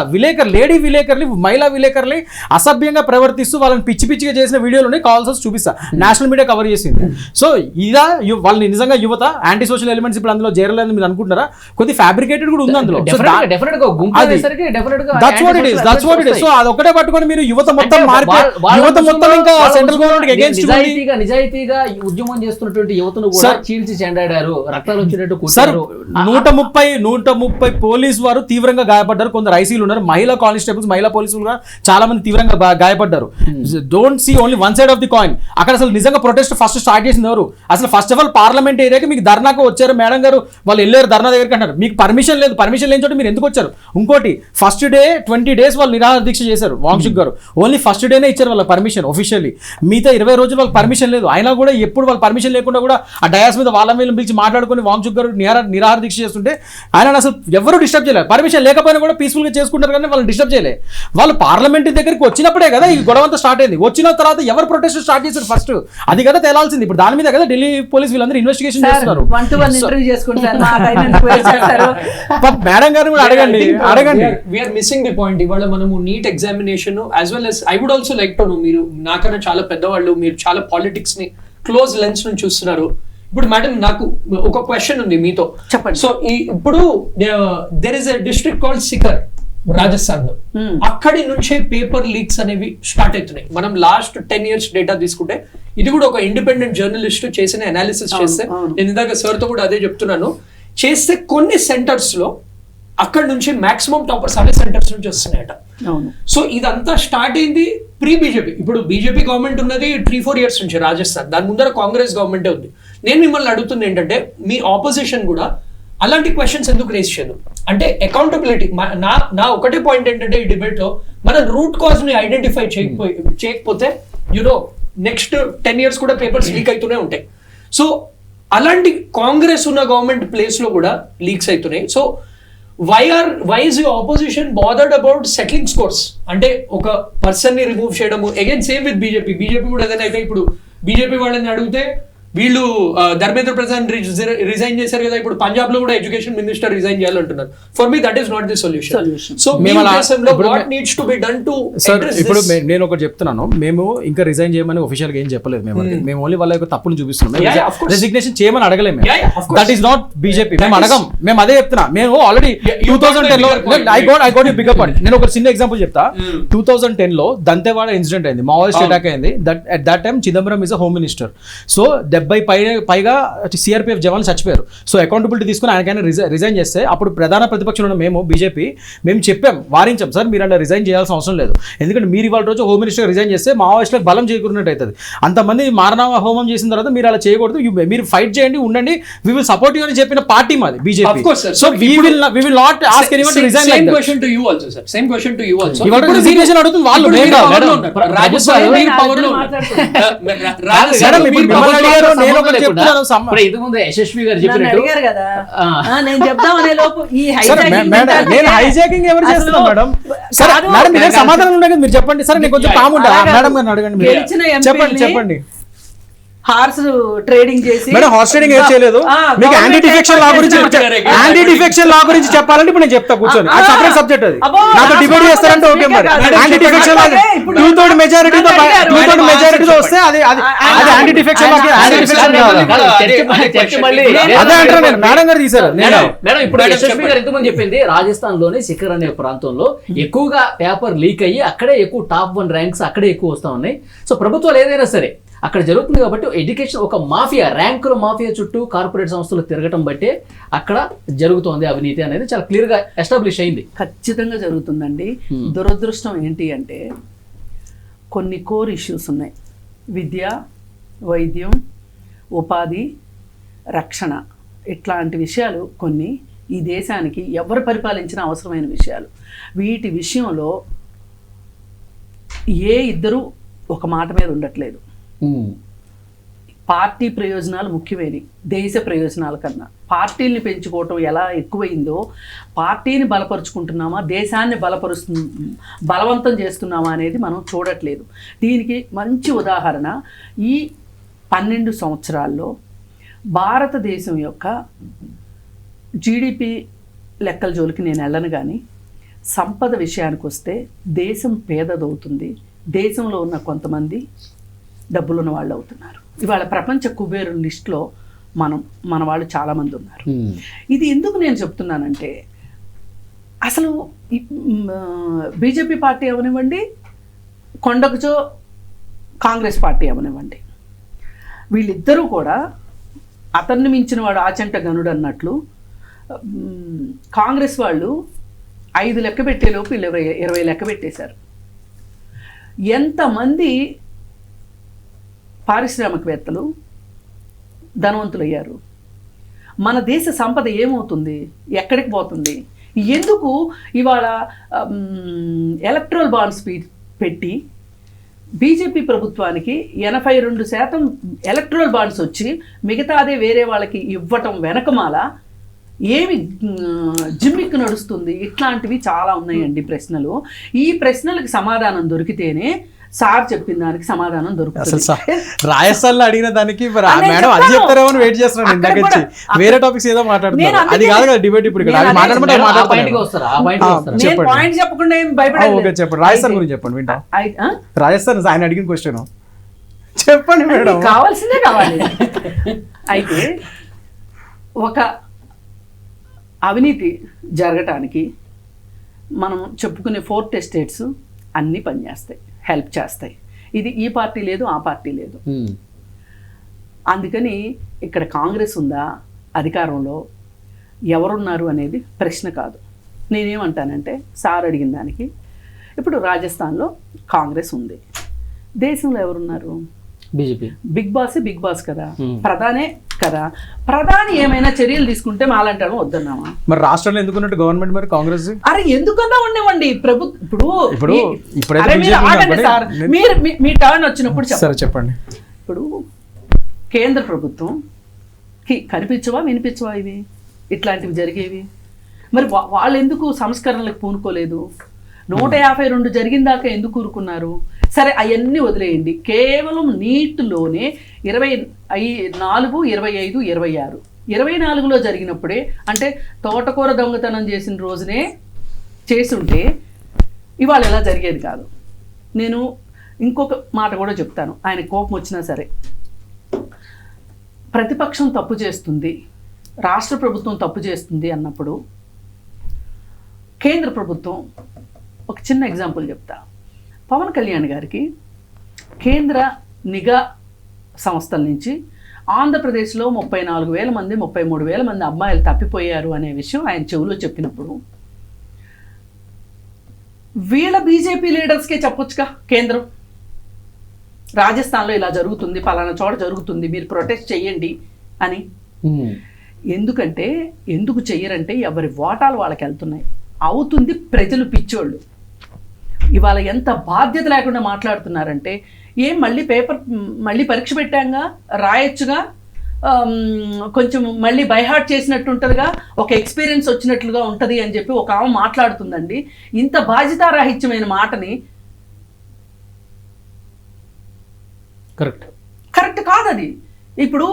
లేడీ విలేకర్లు, మహిళా విలేకర్లు అసభ్యంగా ప్రవర్తిస్తూ వాళ్ళని పిచ్చిగా చేసిన వీడియోలు ఉన్నాయి, కాల్స్ చూపిస్తా. నేషనల్ మీడియా కవర్ చేసింది. సో ఇదా వాళ్ళని నిజంగా యువత యాంటీ సోషల్ ఎలిమెంట్స్ ఇప్పుడు అందులో చేరలేదని మీరు అనుకుంటారా? కొద్ది ఫ్యాబ్రికేటెడ్ కూడా ఉంది అందులో. సో అదొకటే పట్టుకొని మీరు యువత మొత్తం యువత మొత్తం ఇంకా సెంట్రల్ గవర్నమెంట్ అగైన్స్ట్ నిజాయితీగా ఉద్యమం చేస్తున్నటువంటి యువతను కూడా చీల్చి చెండాడారు, రక్తాలు వచ్చేటట్టు సార్. 130 పోలీసు వారు తీవ్రంగా గాయపడ్డారు, కొందరు ఐసీలు ఉన్నారు, మహిళా కానిస్టేబుల్స్, మహిళా పోలీసులు కూడా చాలా మంది తీవ్రంగా గాయపడ్డారు. Don't see only one side of the coin. అక్కడ అసలు నిజంగా ప్రొటెస్ట్ ఫస్ట్ స్టార్ట్ చేసింది ఎవరు? అసలు ఫస్ట్ ఆఫ్ ఆల్ పార్లమెంట్ ఏరియాకి మీకు ధర్నాకు వచ్చారు మేడం గారు, వాళ్ళు వెళ్ళారు ధర్నా దగ్గరికి అంటారు. మీకు పర్మిషన్ లేదు, పర్మిషన్ లేని చోట మీరు ఎందుకు వచ్చారు? ఇంకోటి ఫస్ట్ డే 20 days వాళ్ళు నిరాహార దీక్ష చేశారు వాంగ్షుక్ గారు. ఓన్లీ ఫస్ట్ డేనే ఇచ్చారు వాళ్ళ పర్మిషన్ ఒఫిషియల్లీ, మిగతా 20 రోజులు వాళ్ళకి పర్మిషన్ లేదు. అయినా కూడా ఎప్పుడు వాళ్ళ పర్మిషన్ లేకుండా కూడా ఆ డయాస్ మీద వాళ్ళ మీద పిలిచి మాట్లాడుకుని వాంగ్షుక్ గారు నిరాహార దీక్ష చేస్తుంటే ఆయన అసలు ఎవరు డిస్టర్బ్ చేయలేదు. పర్మిషన్ లేకపోయినా కూడా పీస్ఫుల్ గా చేసుకుంటారు కానీ వాళ్ళు డిస్టర్బ్ చేయలేదు. వాళ్ళు పార్లమెంట్ దగ్గరికి వచ్చినప్పుడే కదా ఈ గొడవ అంతా స్టార్ట్ అయింది. వచ్చిన తర్వాత ఎవరు ప్రొటెస్ట్ స్టార్ట్ చేశారు ఫస్ట్, అది కదా తేలాల్సింది. ఇప్పుడు దాని మీద కదా ఢిల్లీ పోలీస్ వీళ్ళందరూ ఇన్వెస్టిగేషన్ చేస్తున్నారు. మేడం గారు కూడా అడగండి. We're missing the point. ఇవాళ మనము NEET examination as well as I would also like to know, మీరు నాకన్నా చాలా పెద్దవాళ్ళు, మీరు చాలా పాలిటిక్స్ ని క్లోజ్ లెన్స్ నుంచి చూస్తున్నారు. ఇప్పుడు మేడం నాకు ఒక క్వశ్చన్ ఉంది మీతో, చెప్పండి. సో ఇప్పుడు there is a district called Sikar Rajasthan లో, అక్కడి నుంచే పేపర్ లీక్స్ అనేవి స్టార్ట్ అవుతున్నాయి. మనం లాస్ట్ 10 years డేటా తీసుకుంటే, ఇది కూడా ఒక ఇండిపెండెంట్ జర్నలిస్ట్ చేసిన అనాలిసిస్ చేస్తే, నేను ఇందాక సార్ తో కూడా అదే చెప్తున్నాను, చేస్తే కొన్ని సెంటర్స్ లో అక్కడ నుంచి మాక్సిమం టాపర్స్ అవే సెంటర్స్ నుంచి వస్తున్నాయట. సో ఇదంతా స్టార్ట్ అయింది ప్రీ బీజేపీ. ఇప్పుడు బీజేపీ గవర్నమెంట్ ఉన్నది 3-4 years నుంచి రాజస్థాన్, దాని ముందర కాంగ్రెస్ గవర్నమెంటే ఉంది. నేను మిమ్మల్ని అడుగుతుంది ఏంటంటే, మీ ఆపోజిషన్ కూడా అలాంటి క్వశ్చన్స్ ఎందుకు రేస్ చేయదు? అంటే అకౌంటబిలిటీ. నా ఒకటే పాయింట్ ఏంటంటే, ఈ డిబేట్ లో మనం రూట్ కాజ్ ని ఐడెంటిఫై చేయకపోతే నెక్స్ట్ 10 years కూడా పేపర్స్ లీక్ అవుతూనే ఉంటాయి. సో అలాంటి కాంగ్రెస్ ఉన్న గవర్నమెంట్ ప్లేస్ లో కూడా లీక్స్ అవుతున్నాయి. So why is your opposition bothered about settling scores? అంటే ఒక పర్సన్ ని రిమూవ్ చేయడము. అగైన్ సేమ్ విత్ బీజేపీ కూడా ఏదైనా అయితే, ఇప్పుడు బీజేపీ వాళ్ళని అడిగితే వీళ్ళు ధర్మేంద్ర ప్రధాన్ రిజైన్ చేశారు కదా, ఇప్పుడు పంజాబ్ లో కూడా ఎడ్యుకేషన్ మినిస్టర్ రిజైన్ చేయాలంటున్నారు. For me that is not the solution. So what needs to be done to address this? ఇప్పుడు నేను ఒకటి చెప్తున్నాను, మేము ఇంకా రిజైన్ చేయమని ఒఫిషియల్ గా ఏం చెప్పలేదు. మేము ఓన్లీ వాళ్ళ యొక్క తప్పును చూపిస్తున్నాం. రెసిగ్నేషన్ చేయమని అడగలేము. That is not BJP. మేము అడగం, మేము అదే చెప్తున్నా. మేము ఆల్రెడీ 2010 లో I got you bigger point. నేను ఒక చిన్న ఎగ్జాంపుల్ చెప్తా. 2010 లో దంతేవాడ ఇన్సిడెంట్ అయింది, మావోయిస్ట్ అటాక్ అయింది. At that time Chidambaram is a home minister. So పైగా సిఆర్పిఎఫ్ జవాన్లు చచ్చిపోయారు. సో అకౌంటబిలిటీ తీసుకుని ఆయనకైనా రిజైన్ చేస్తే అప్పుడు ప్రధాన ప్రతిపక్షంలో మేము బీజేపీ మేము వారించాం సార్ మీరు అలా రిజైన్ చేయాల్సిన అవసరం లేదు, ఎందుకంటే మీరు ఇవాళ రోజు హోమ్ మినిస్టర్ రిజైన్ చేస్తే మావోయిస్టులకు బలం చేకూరినట్టు అవుతుంది. అంతమంది మారణామ హోమం చేసిన తర్వాత మీరు అలా చేయకూడదు, మీరు ఫైట్ చేయండి ఉండండి, వి విల్ సపోర్ట్ యూ అని చెప్పిన పార్టీ మాది BJP. So we will not ask anyone to resign. Same question to you also sir, same question to you also. ఇవాళ రిజిగ్నేషన్ అడుగుతుంది వాళ్ళు. ఇంతకుముందు యశస్వి గారు చెప్పినట్టు అడిగారు కదా, నేను చెప్దామనే లోపు ఈ నేను హైజాకింగ్ ఎవరు చేస్తున్నా మేడం? సరే మేడం మీరు సమాధానం ఉండే కదా మీరు చెప్పండి. సరే నేను కొంచెం కామ్ ఉంటా మేడం గారిని అడగండి. చెప్పండి. హార్స్ ట్రేడింగ్ చేసి మేడం హార్స్ ట్రేడింగ్ ఏం చేయలేదు. మీకు యాంటీ డిఫెక్షన్ లా గురించి చెప్పాలంటే ఇప్పుడు నేను చెప్తా కూర్చొని, అది సపరేట్ సబ్జెక్ట్. అది నాతో డిబేట్ చేస్తారంటే ఓకే. మరి యాంటీ డిఫెక్షన్ లా 2/3 మెజారిటీతో వస్తే అది యాంటీ డిఫెక్షన్ అదే అంటారు. నేను మేడం గారు తీసారు. మేడం ఇప్పుడు యశస్వి గారు ఎంతమంది చెప్పింది రాజస్థాన్ లోని శిఖర్ అనే ప్రాంతంలో ఎక్కువగా పేపర్ లీక్ అయ్యి అక్కడే ఎక్కువ టాప్ 1 ర్యాంక్స్ అక్కడే ఎక్కువ వస్తా ఉన్నాయి. సో ప్రభుత్వాలు ఏదైనా సరే అక్కడ జరుగుతుంది కాబట్టి ఎడ్యుకేషన్ ఒక మాఫియా, ర్యాంకుల మాఫియా చుట్టూ కార్పొరేట్ సంస్థలు తిరగటం బట్టే అక్కడ జరుగుతోంది అవినీతి అనేది చాలా క్లియర్ గా ఎస్టాబ్లిష్ అయింది. ఖచ్చితంగా జరుగుతుందండి. దురదృష్టం ఏంటి అంటే కొన్ని కోర్ ఇష్యూస్ ఉన్నాయి. విద్య, వైద్యం, ఉపాధి, రక్షణ ఇట్లాంటి విషయాలు కొన్ని ఈ దేశానికి ఎవరు పరిపాలించినా అవసరమైన విషయాలు. వీటి విషయంలో ఇద్దరు ఒక మాట మీద ఉండట్లేదు. పార్టీ ప్రయోజనాలు ముఖ్యమైనవి దేశ ప్రయోజనాల కన్నా. పార్టీల్ని పెంచుకోవటం ఎలా ఎక్కువైందో, పార్టీని బలపరుచుకుంటున్నామా దేశాన్ని బలవంతం చేస్తున్నామా అనేది మనం చూడట్లేదు. దీనికి మంచి ఉదాహరణ ఈ 12 సంవత్సరాల్లో భారతదేశం యొక్క జీడిపి లెక్కల జోలికి నేను వెళ్ళను, కానీ సంపద విషయానికి వస్తే దేశం పేదదవుతుంది. దేశంలో ఉన్న కొంతమంది డబ్బులున్న వాళ్ళు అవుతున్నారు. ఇవాళ ప్రపంచ కుబేరు లిస్టులో మన వాళ్ళు చాలామంది ఉన్నారు. ఇది ఎందుకు నేను చెప్తున్నానంటే అసలు బీజేపీ పార్టీ అవనివ్వండి, కొండకుచో కాంగ్రెస్ పార్టీ అవనివ్వండి, వీళ్ళిద్దరూ కూడా అతన్ని మించిన వాడు ఆచంట గనుడు అన్నట్లు కాంగ్రెస్ వాళ్ళు 5 లెక్క పెట్టేలోపు వీళ్ళు 20 లెక్క పెట్టేశారు. ఎంతమంది పారిశ్రామికవేత్తలు ధనవంతులయ్యారు. మన దేశ సంపద ఏమవుతుంది, ఎక్కడికి పోతుంది? ఎందుకు ఇవాళ ఎలక్ట్రల్ బాండ్స్ పెట్టి బీజేపీ ప్రభుత్వానికి 82% ఎలక్ట్రల్ బాండ్స్ వచ్చి మిగతాదే వేరే వాళ్ళకి ఇవ్వటం వెనకమాల ఏమి జిమ్మిక్కు నడుస్తుంది? ఇట్లాంటివి చాలా ఉన్నాయండి ప్రశ్నలు. ఈ ప్రశ్నలకు సమాధానం దొరికితేనే సార్ చెప్పిన దానికి సమాధానం దొరుకుతుంది. రాజస్థాన్ లో అడిగిన దానికి మేడం అది చెప్తారేమో వెయిట్ చేస్తున్నాను. ఇందాక వేరే టాపిక్స్ ఏదో మాట్లాడుతున్నారు, అది కాదు కదా డిబేట్. ఇప్పుడు పాయింట్ చెప్పకుండా ఏం భయపడాలి. చెప్పండి రాజస్థాన్ గురించి చెప్పండి, వింటా. రాజస్థాన్ ఆయన అడిగిన క్వశ్చన్ చెప్పండి మేడం. కావాల్సిందే కావాలి. అయితే ఒక అవినీతి జరగటానికి మనం చెప్పుకునే 4th ఎస్టేట్స్ అన్నీ పనిచేస్తాయి, హెల్ప్ చేస్తాయి. ఇది ఈ పార్టీ లేదు ఆ పార్టీ లేదు. అందుకని ఇక్కడ కాంగ్రెస్ ఉందా అధికారంలో, ఎవరున్నారు అనేది ప్రశ్న కాదు. నేనేమంటానంటే సార్ అడిగిన దానికి ఇప్పుడు రాజస్థాన్లో కాంగ్రెస్ ఉంది, దేశంలో ఎవరున్నారు? బీజేపీ. బిగ్ బాస్ కదా, ప్రధానే కదా. ప్రధాని ఏమైనా చర్యలు తీసుకుంటే మాలంటాను వద్దన్నామా? మరి రాష్ట్రంలో ఎందుకున్నట్టు గవర్నమెంట్ మరి కాంగ్రెస్? అరే ఎందుకన్నా ఉండేవండి ఇప్పుడు మీ టర్న్ వచ్చినప్పుడు చెప్పండి. ఇప్పుడు కేంద్ర ప్రభుత్వం కనిపించవా వినిపించవా ఇవి ఇట్లాంటివి జరిగేవి? మరి వాళ్ళు ఎందుకు సంస్కరణలకు పూనుకోలేదు? 152 జరిగిన దాకా ఎందుకు ఊరుకున్నారు? సరే అవన్నీ వదిలేయండి. కేవలం నీట్లోనే 24, 25, 26 24లో జరిగినప్పుడే, అంటే తోటకూర దొంగతనం చేసిన రోజునే చేసుంటే ఇవాళ ఎలా జరిగేది కాదు. నేను ఇంకొక మాట కూడా చెప్తాను, ఆయన కోపం వచ్చినా సరే. ప్రతిపక్షం తప్పు చేస్తుంది, రాష్ట్ర ప్రభుత్వం తప్పు చేస్తుంది అన్నప్పుడు కేంద్ర ప్రభుత్వం, ఒక చిన్న ఎగ్జాంపుల్ చెప్తా. పవన్ కళ్యాణ్ గారికి కేంద్ర నిఘా సంస్థల నుంచి ఆంధ్రప్రదేశ్లో 34,000 మంది 33,000 మంది అమ్మాయిలు తప్పిపోయారు అనే విషయం ఆయన చెవులో చెప్పినప్పుడు వీళ్ళ బీజేపీ లీడర్స్కే చెప్పొచ్చుగా కేంద్రం, రాజస్థాన్లో ఇలా జరుగుతుంది, పలానా చోట జరుగుతుంది, మీరు ప్రొటెస్ట్ చెయ్యండి అని. ఎందుకంటే ఎందుకు చెయ్యరంటే ఎవరి ఓటాలు వాళ్ళకి వెళ్తున్నాయి, అవుతుంది ప్రజలు పిచ్చోళ్ళు. ఇవాళ ఎంత బాధ్యత లేకుండా మాట్లాడుతున్నారంటే, ఏం మళ్ళీ పరీక్ష పెట్టాంగా, రాయొచ్చుగా, కొంచెం మళ్ళీ బైహార్ట్ చేసినట్టు ఉంటుందిగా, ఒక ఎక్స్పీరియన్స్ వచ్చినట్లుగా ఉంటుంది అని చెప్పి ఒక ఆమె మాట్లాడుతుందండి. ఇంత బాధ్యతారాహిత్యమైన మాటని కరెక్ట్ కాదు అది. ఇప్పుడు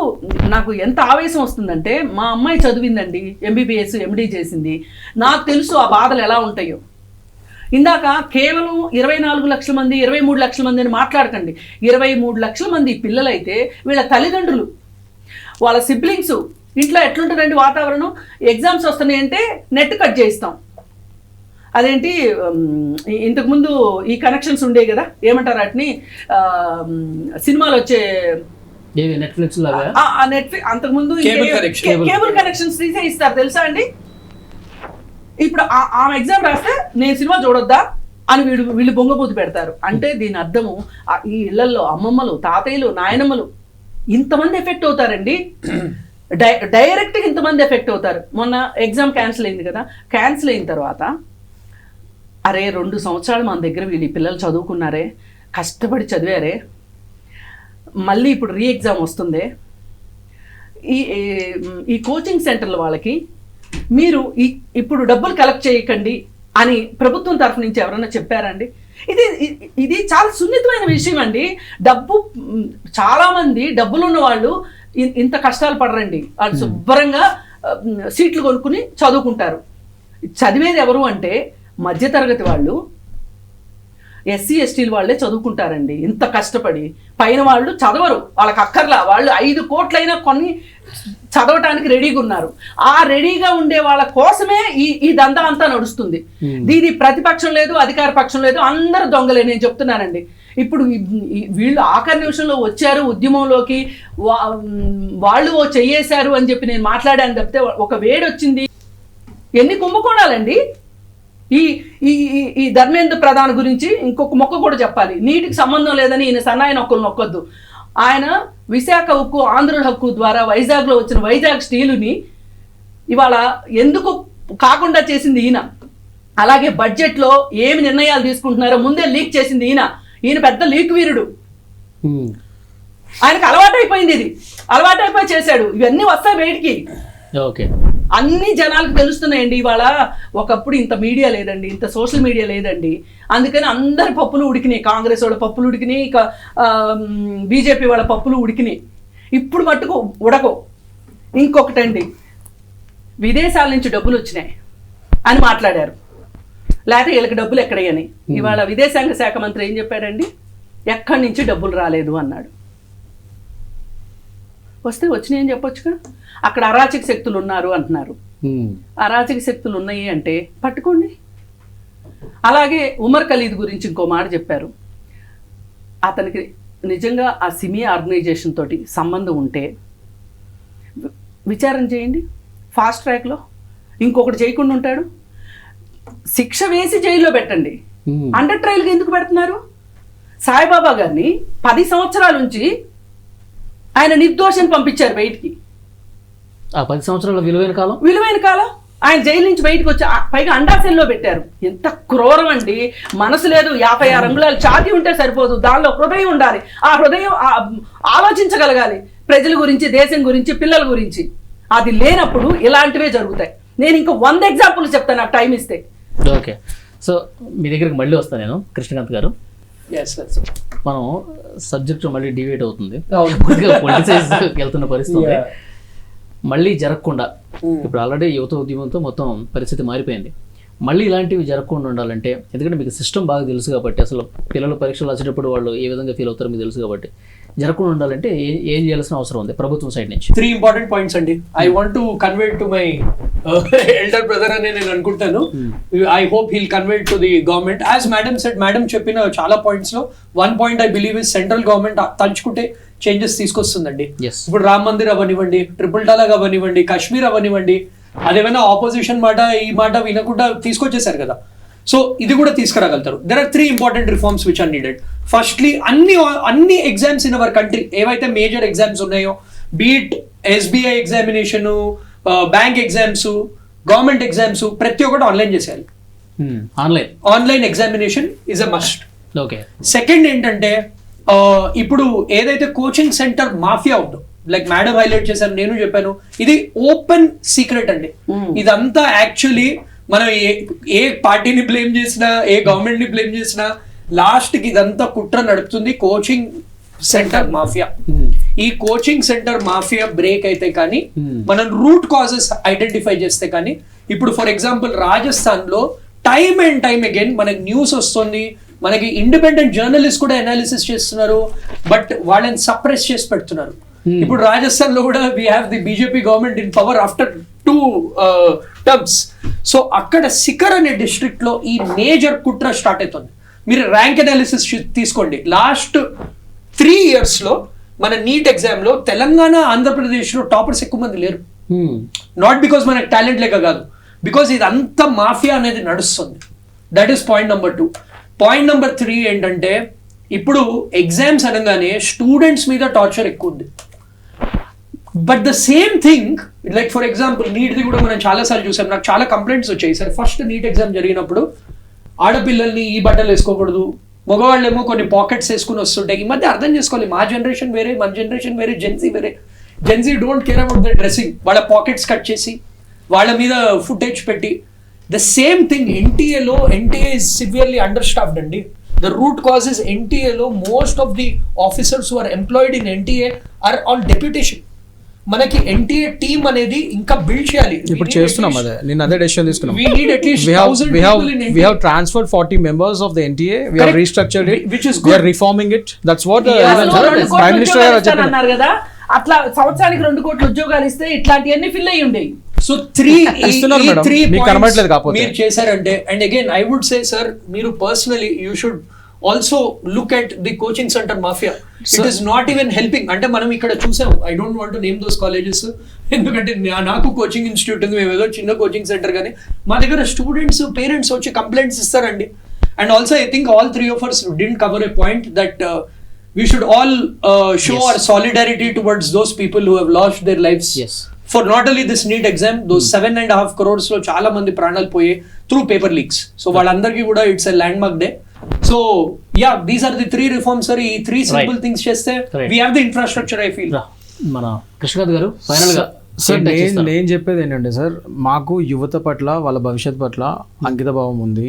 నాకు ఎంత ఆవేశం వస్తుందంటే, మా అమ్మాయి చదివిందండి, ఎంబీబీఎస్ ఎండీ చేసింది, నాకు తెలుసు ఆ బాధలు ఎలా ఉంటాయో. ఇందాక కేవలం 24 లక్షల మంది 23 లక్షల మంది అని మాట్లాడకండి. 23 లక్షల మంది పిల్లలైతే వీళ్ళ తల్లిదండ్రులు, వాళ్ళ సిబ్లింగ్స్ ఇంట్లో ఎట్లుంటుందండి వాతావరణం. ఎగ్జామ్స్ వస్తున్నాయంటే నెట్ కట్ చేయిస్తాం. అదేంటి ఇంతకుముందు ఈ కనెక్షన్స్ ఉండేవి కదా, ఏమంటారు వాటిని, సినిమాలు వచ్చే నెట్ఫ్లిక్స్ నెట్ఫ్లిక్స్, అంతకుముందు కేబుల్ కనెక్షన్స్ తీసే ఇస్తారు తెలుసా అండి. ఇప్పుడు ఆమె ఎగ్జామ్ రాస్తే నేను సినిమా చూడొద్దా అని వీళ్ళు బొంగబూతి పెడతారు. అంటే దీని అర్థము ఈ ఇళ్లలో అమ్మమ్మలు, తాతయ్యలు, నాయనమ్మలు ఇంతమంది ఎఫెక్ట్ అవుతారండి. డైరెక్ట్గా ఇంతమంది ఎఫెక్ట్ అవుతారు. మొన్న ఎగ్జామ్ క్యాన్సిల్ అయింది కదా, క్యాన్సిల్ అయిన తర్వాత అరే 2 సంవత్సరాలు మన దగ్గర వీళ్ళు పిల్లలు చదువుకున్నారే, కష్టపడి చదివారే, మళ్ళీ ఇప్పుడు రీ ఎగ్జామ్ వస్తుంది, ఈ కోచింగ్ సెంటర్ల వాళ్ళకి మీరు ఇప్పుడు డబ్బులు కలెక్ట్ చేయకండి అని ప్రభుత్వం తరఫు నుంచి ఎవరైనా చెప్పారండి? ఇది చాలా సున్నితమైన విషయం అండి. చాలామంది డబ్బులున్న వాళ్ళు ఇంత కష్టాలు పడరండి. వాళ్ళు శుభ్రంగా సీట్లు కొనుక్కుని చదువుకుంటారు. చదివేది ఎవరు అంటే మధ్యతరగతి వాళ్ళు, ఎస్సీ ఎస్టీలు వాళ్ళే చదువుకుంటారండి ఇంత కష్టపడి. పైన వాళ్ళు చదవరు, వాళ్ళకి అక్కర్లా, వాళ్ళు 5 కోట్లైనా కొన్ని చదవటానికి రెడీగా ఉన్నారు. ఆ రెడీగా ఉండే వాళ్ళ కోసమే ఈ దందా అంతా నడుస్తుంది. దీని ప్రతిపక్షం లేదు, అధికార పక్షం లేదు, అందరూ దొంగలే. నేను చెప్తున్నానండి. ఇప్పుడు వీళ్ళు ఆఖరి నిమిషంలో వచ్చారు ఉద్యమంలోకి, వాళ్ళు చెయ్యేశారు అని చెప్పి నేను మాట్లాడాను తప్పితే ఒక వేడి వచ్చింది. ఎన్ని కుంభకోణాలండి. ఈ ధర్మేంద్ర ప్రధాన్ గురించి ఇంకొక మొక్క కూడా చెప్పాలి. నీటికి సంబంధం లేదని ఈయన సన్నాయి నొక్కలు నొక్కొద్దు. ఆయన విశాఖ ఉక్కు, ఆంధ్రుల హక్కు ద్వారా వైజాగ్లో వచ్చిన వైజాగ్ స్టీలుని ఇవాళ ఎందుకు కాకుండా చేసింది ఈయన. అలాగే బడ్జెట్లో ఏమి నిర్ణయాలు తీసుకుంటున్నారో ముందే లీక్ చేసింది ఈయన పెద్ద లీక్ వీరుడు. ఆయనకు అలవాటైపోయింది, ఇది అలవాటైపోయి చేశాడు. ఇవన్నీ వస్తాయి బయటికి, అన్ని జనాలకు తెలుస్తున్నాయండి. ఇవాళ ఒకప్పుడు ఇంత మీడియా లేదండి, ఇంత సోషల్ మీడియా లేదండి. అందుకని అందరి పప్పులు ఉడికినాయి. కాంగ్రెస్ వాళ్ళ పప్పులు ఉడికినాయి, బీజేపీ వాళ్ళ పప్పులు ఉడికినాయి. ఇప్పుడు మట్టుకు ఉడకో. ఇంకొకటండి, విదేశాల నుంచి డబ్బులు వచ్చినాయి అని మాట్లాడారు, లేకపోతే వీళ్ళకి డబ్బులు ఎక్కడయ్యని. ఇవాళ విదేశాంగ శాఖ మంత్రి ఏం చెప్పాడండి? ఎక్కడి నుంచి డబ్బులు రాలేదు అన్నాడు. వస్తే వచ్చినాయి అని చెప్పొచ్చుగా. అక్కడ అరాచక శక్తులు ఉన్నారు అంటున్నారు. అరాచక శక్తులు ఉన్నాయి అంటే పట్టుకోండి. అలాగే ఉమర్ ఖలీద్ గురించి ఇంకో మాట చెప్పారు. అతనికి నిజంగా ఆ సిమియా ఆర్గనైజేషన్ తోటి సంబంధం ఉంటే విచారణ చేయండి ఫాస్ట్ ట్రాక్లో. ఇంకొకటి చేయకుండా ఉంటాడు. శిక్ష వేసి జైల్లో పెట్టండి. అండర్ ట్రయల్గా ఎందుకు పెడుతున్నారు? సాయిబాబా గారిని 10 సంవత్సరాల నుంచి ఆయన నిర్దోషాన్ని పంపించారు బయటికి. ఆ 10 సంవత్సరాల విలువైన కాలం ఆయన జైలు నుంచి బయటకు వచ్చి పైగా అండాసెల్లో పెట్టారు. ఎంత క్రూరం అండి. మనసు లేదు, 56 అంగుళాలు ఛాతీ ఉంటే సరిపోదు, దానిలో హృదయం ఉండాలి. ఆ హృదయం ఆలోచించగలగాలి ప్రజల గురించి, దేశం గురించి, పిల్లల గురించి. అది లేనప్పుడు ఇలాంటివే జరుగుతాయి. నేను ఇంకా 100 ఎగ్జాంపుల్స్ చెప్తాను నాకు టైం ఇస్తే. ఓకే, సో మీ దగ్గరికి మళ్ళీ వస్తాను నేను, కృష్ణకాంత్ గారు. మనం సబ్జెక్ట్ మళ్ళీ డివేట్ అవుతుంది, పొలిటిసైజ్ వెళ్తున్న పరిస్థితి మళ్ళీ జరగకుండా. ఇప్పుడు ఆల్రెడీ యువత ఉద్యమంతో మొత్తం పరిస్థితి మారిపోయింది. మళ్ళీ ఇలాంటివి జరగకుండా ఉండాలంటే, ఎందుకంటే మీకు సిస్టమ్ బాగా తెలుసు కాబట్టి, అసలు పిల్లలు పరీక్షలు వచ్చేటప్పుడు వాళ్ళు ఏ విధంగా ఫీల్ అవుతారో మీకు తెలుసు కాబట్టి, జరగకుండా ఉండాలంటే ఏం చేయాల్సిన అవసరం ఉంది ప్రభుత్వం సైడ్ నుంచి? 3 important points అండి. I want to convey to my elder brother అని నేను అనుకుంటాను. I hope he'll convey to the government. As madam said, madam చెప్పిన చాలా పాయింట్స్ లో one point I believe is central government తలుచుకుంటే చేంజెస్ తీసుకొస్తుందండి. Yes. ఇప్పుడు రామ్ మందిర్ అవనివ్వండి, ట్రిపుల్ టాలాగ్ అవనివ్వండి, కాశ్మీర్ అవనివ్వండి, అదేమైనా ఆపోజిషన్ మాట ఈ మాట వినకుండా తీసుకొచ్చేసారు కదా. సో ఇది కూడా తీసుకురాగలుగుతారు. There are 3 important reforms which are needed. Firstly అన్ని ఎగ్జామ్స్ ఇన్ అవర్ కంట్రీ ఏవైతే మేజర్ ఎగ్జామ్స్ ఉన్నాయో, be it SBI examination, bank exams, government exams, ప్రతి ఒక్కటి ఆన్లైన్ చేసేయాలి. Online examination is a must. Okay. Second ఏంటంటే ఇప్పుడు ఏదైతే కోచింగ్ సెంటర్ మాఫియా ఉందో, లైక్ మేడం హైలైట్ చేశారు, నేను చెప్పాను, ఇది ఓపెన్ సీక్రెట్ అండి. ఇదంతా యాక్చువల్లీ మనం ఏ పార్టీని బ్లేమ్ చేసినా, ఏ గవర్నమెంట్ ని బ్లేమ్ చేసినా, లాస్ట్ కి ఇదంతా కుట్ర నడుపుతుంది కోచింగ్ సెంటర్ మాఫియా. ఈ కోచింగ్ సెంటర్ మాఫియా బ్రేక్ అయితే కానీ, మనం రూట్ కాజెస్ ఐడెంటిఫై చేస్తే కానీ, ఇప్పుడు ఫర్ ఎగ్జాంపుల్ రాజస్థాన్ లో టైమ్ అండ్ టైమ్ అగైన్ మనకి న్యూస్ వస్తుంది, మనకి ఇండిపెండెంట్ జర్నలిస్ట్ కూడా అనాలిసిస్ చేస్తున్నారు, బట్ వాళ్ళని సప్రెస్ చేసి పెడుతున్నారు. ఇప్పుడు రాజస్థాన్ లో కూడా we have the BJP government in power after 2 terms. So అక్కడ సికర్ అనే డిస్ట్రిక్ట్ లో ఈ మేజర్ కుట్ర స్టార్ట్ అవుతుంది. మీరు ర్యాంక్ అనాలిసిస్ తీసుకోండి, లాస్ట్ 3 years లో మన నీట్ ఎగ్జామ్ లో తెలంగాణ, ఆంధ్రప్రదేశ్ లో టాపర్స్ ఎక్కువ మంది లేరు. నాట్ బికాస్ మనకి టాలెంట్ లేక కాదు, బికాస్ ఇదంతా మాఫియా అనేది నడుస్తుంది. That is point number 2. Point number 3 ఏంటంటే, ఇప్పుడు ఎగ్జామ్స్ అనగానే స్టూడెంట్స్ మీద టార్చర్ ఎక్కువ ఉంది. But the same thing, like for example నీట్ది కూడా మనం చాలాసార్లు చూసాం, నాకు చాలా కంప్లైంట్స్ వచ్చాయి. సార్ ఫస్ట్ నీట్ ఎగ్జామ్ జరిగినప్పుడు ఆడపిల్లల్ని ఈ బట్టలు వేసుకోకూడదు, మగవాళ్ళేమో కొన్ని పాకెట్స్ వేసుకుని వస్తుంటాయి. ఈ మధ్య అర్థం చేసుకోవాలి, మా జనరేషన్ వేరే, మన జనరేషన్ వేరే, జెన్సీ వేరే. Gen Z don't care about the dressing, వాళ్ళ పాకెట్స్ కట్ చేసి వాళ్ళ మీద ఫుటేజ్ పెట్టి. ద సేమ్ థింగ్ ఎన్టీఏలో, NTA is severely understaffed అండి. The root cause is NTA లో most of the officers who are employed in NTA are on deputation. మనకి NTA team అనేది ఇంకా బిల్డ్ చేయాలి. ఇప్పుడు చేస్తున్నాం అదే, నేను అదే డెసిషన్ తీసుకున్నాం. We need at least 1000 people in NTA. We have transferred 40 members of the NTA. We have restructured it. Which is We are good. reforming it. That's what Prime Minister చెప్పారు అన్నారు కదా, అట్లా సంవత్సరానికి 2 కోట్ల ఉద్యోగాలు ఇస్తే ఇట్లాంటివన్నీ ఫిల్ అయ్యి ఉండేవి. సో 3 మీకు కనబడలేదు కాకపోతే మీరు చేశారంటే. And again I would say sir, మీరు personally you should also look at the coaching centre mafia. It is not even helping. అంటే మనం ఇక్కడ చూసాం, I don't want to name those colleges, ఎందుకంటే నాకు కోచింగ్ ఇన్స్టిట్యూట్ ఉంది, మేము ఏదో చిన్న కోచింగ్ సెంటర్, కానీ మా దగ్గర స్టూడెంట్స్, పేరెంట్స్ వచ్చి కంప్లైంట్స్ ఇస్తారండి. And also I think all 3 of us didn't cover a point that we should all show our solidarity towards those people who have lost their lives. Yes. For not only this NEET exam, those 7.5 crores లో చాలా మంది ప్రాణాలు పోయే through paper leaks. So వాళ్ళందరికీ కూడా it's a landmark day. So yeah, these are the 3 reforms sir. ఈ 3 simple things చేస్తే we have the infrastructure, I feel. మన కృష్ణకాంత్ గారు ఫైనల్ గా సార్, నేను చెప్పేది ఏంటంటే సార్, మాకు యువత పట్ల, వాళ్ళ భవిష్యత్ పట్ల అంకిత భావం ఉంది.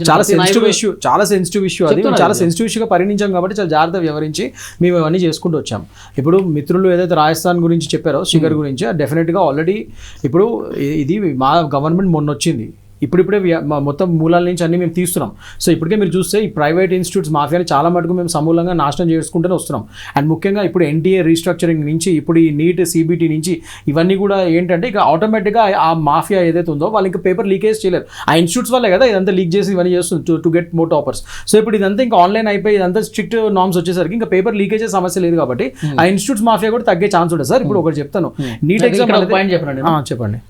చాలా సెన్సిటివ్ ఇష్యూ, చాలా సెన్సిటివ్ ఇష్యూ అది. చాలా సెన్సిటివ్ ఇష్యూగా పరిగణించాం కాబట్టి చాలా జాగ్రత్త వ్యవహరించి మేము ఇవన్నీ చేసుకుంటూ వచ్చాం. ఇప్పుడు మిత్రులు ఏదైతే రాజస్థాన్ గురించి చెప్పారో, శిఖర్ గురించి, డెఫినెట్గా ఆల్రెడీ ఇప్పుడు ఇది మా గవర్నమెంట్ మొన్న వచ్చింది, ఇప్పుడిప్పుడే మొత్తం మూలాల నుంచి అన్ని మేము తీస్తున్నాం. సో ఇప్పటికే మీరు చూస్తే ఈ ప్రైవేట్ ఇన్స్టిట్యూట్స్ మాఫియాని చాలా మటుకు మేము సమూలంగా నాశనం చేసుకుంటూనే వస్తున్నాం. అండ్ ముఖ్యంగా ఇప్పుడు NTA రీస్ట్రక్చరింగ్ నుంచి, ఇప్పుడు ఈ నీట్ CBT నుంచి ఇవన్నీ కూడా ఏంటంటే ఇక ఆటోమేటిక్గా ఆ మాఫియా ఏదైతే ఉందో వాళ్ళు ఇంకా పేపర్ లీకేజ్ చేయలేరు. ఆ ఇన్స్టిట్యూట్స్ వల్లే కదా ఇదంతా లీక్ చేసి ఇవన్నీ చేస్తుంది to get more toppers. So ఇప్పుడు ఇదంతా ఇంకా ఆన్లైన్ అయిపోయి ఇదంతా స్ట్రిక్ట్ నార్మ్స్ వచ్చేసరికి ఇంకా పేపర్ లీకేజ్ సమస్య లేదు కాబట్టి ఆ ఇన్స్టిట్యూట్స్ మాఫియా కూడా తగ్గే ఛాన్స్ ఉంటుంది సార్. ఇప్పుడు ఒకటి చెప్తాను, నీట్ ఎగ్జామ్ చెప్పండి.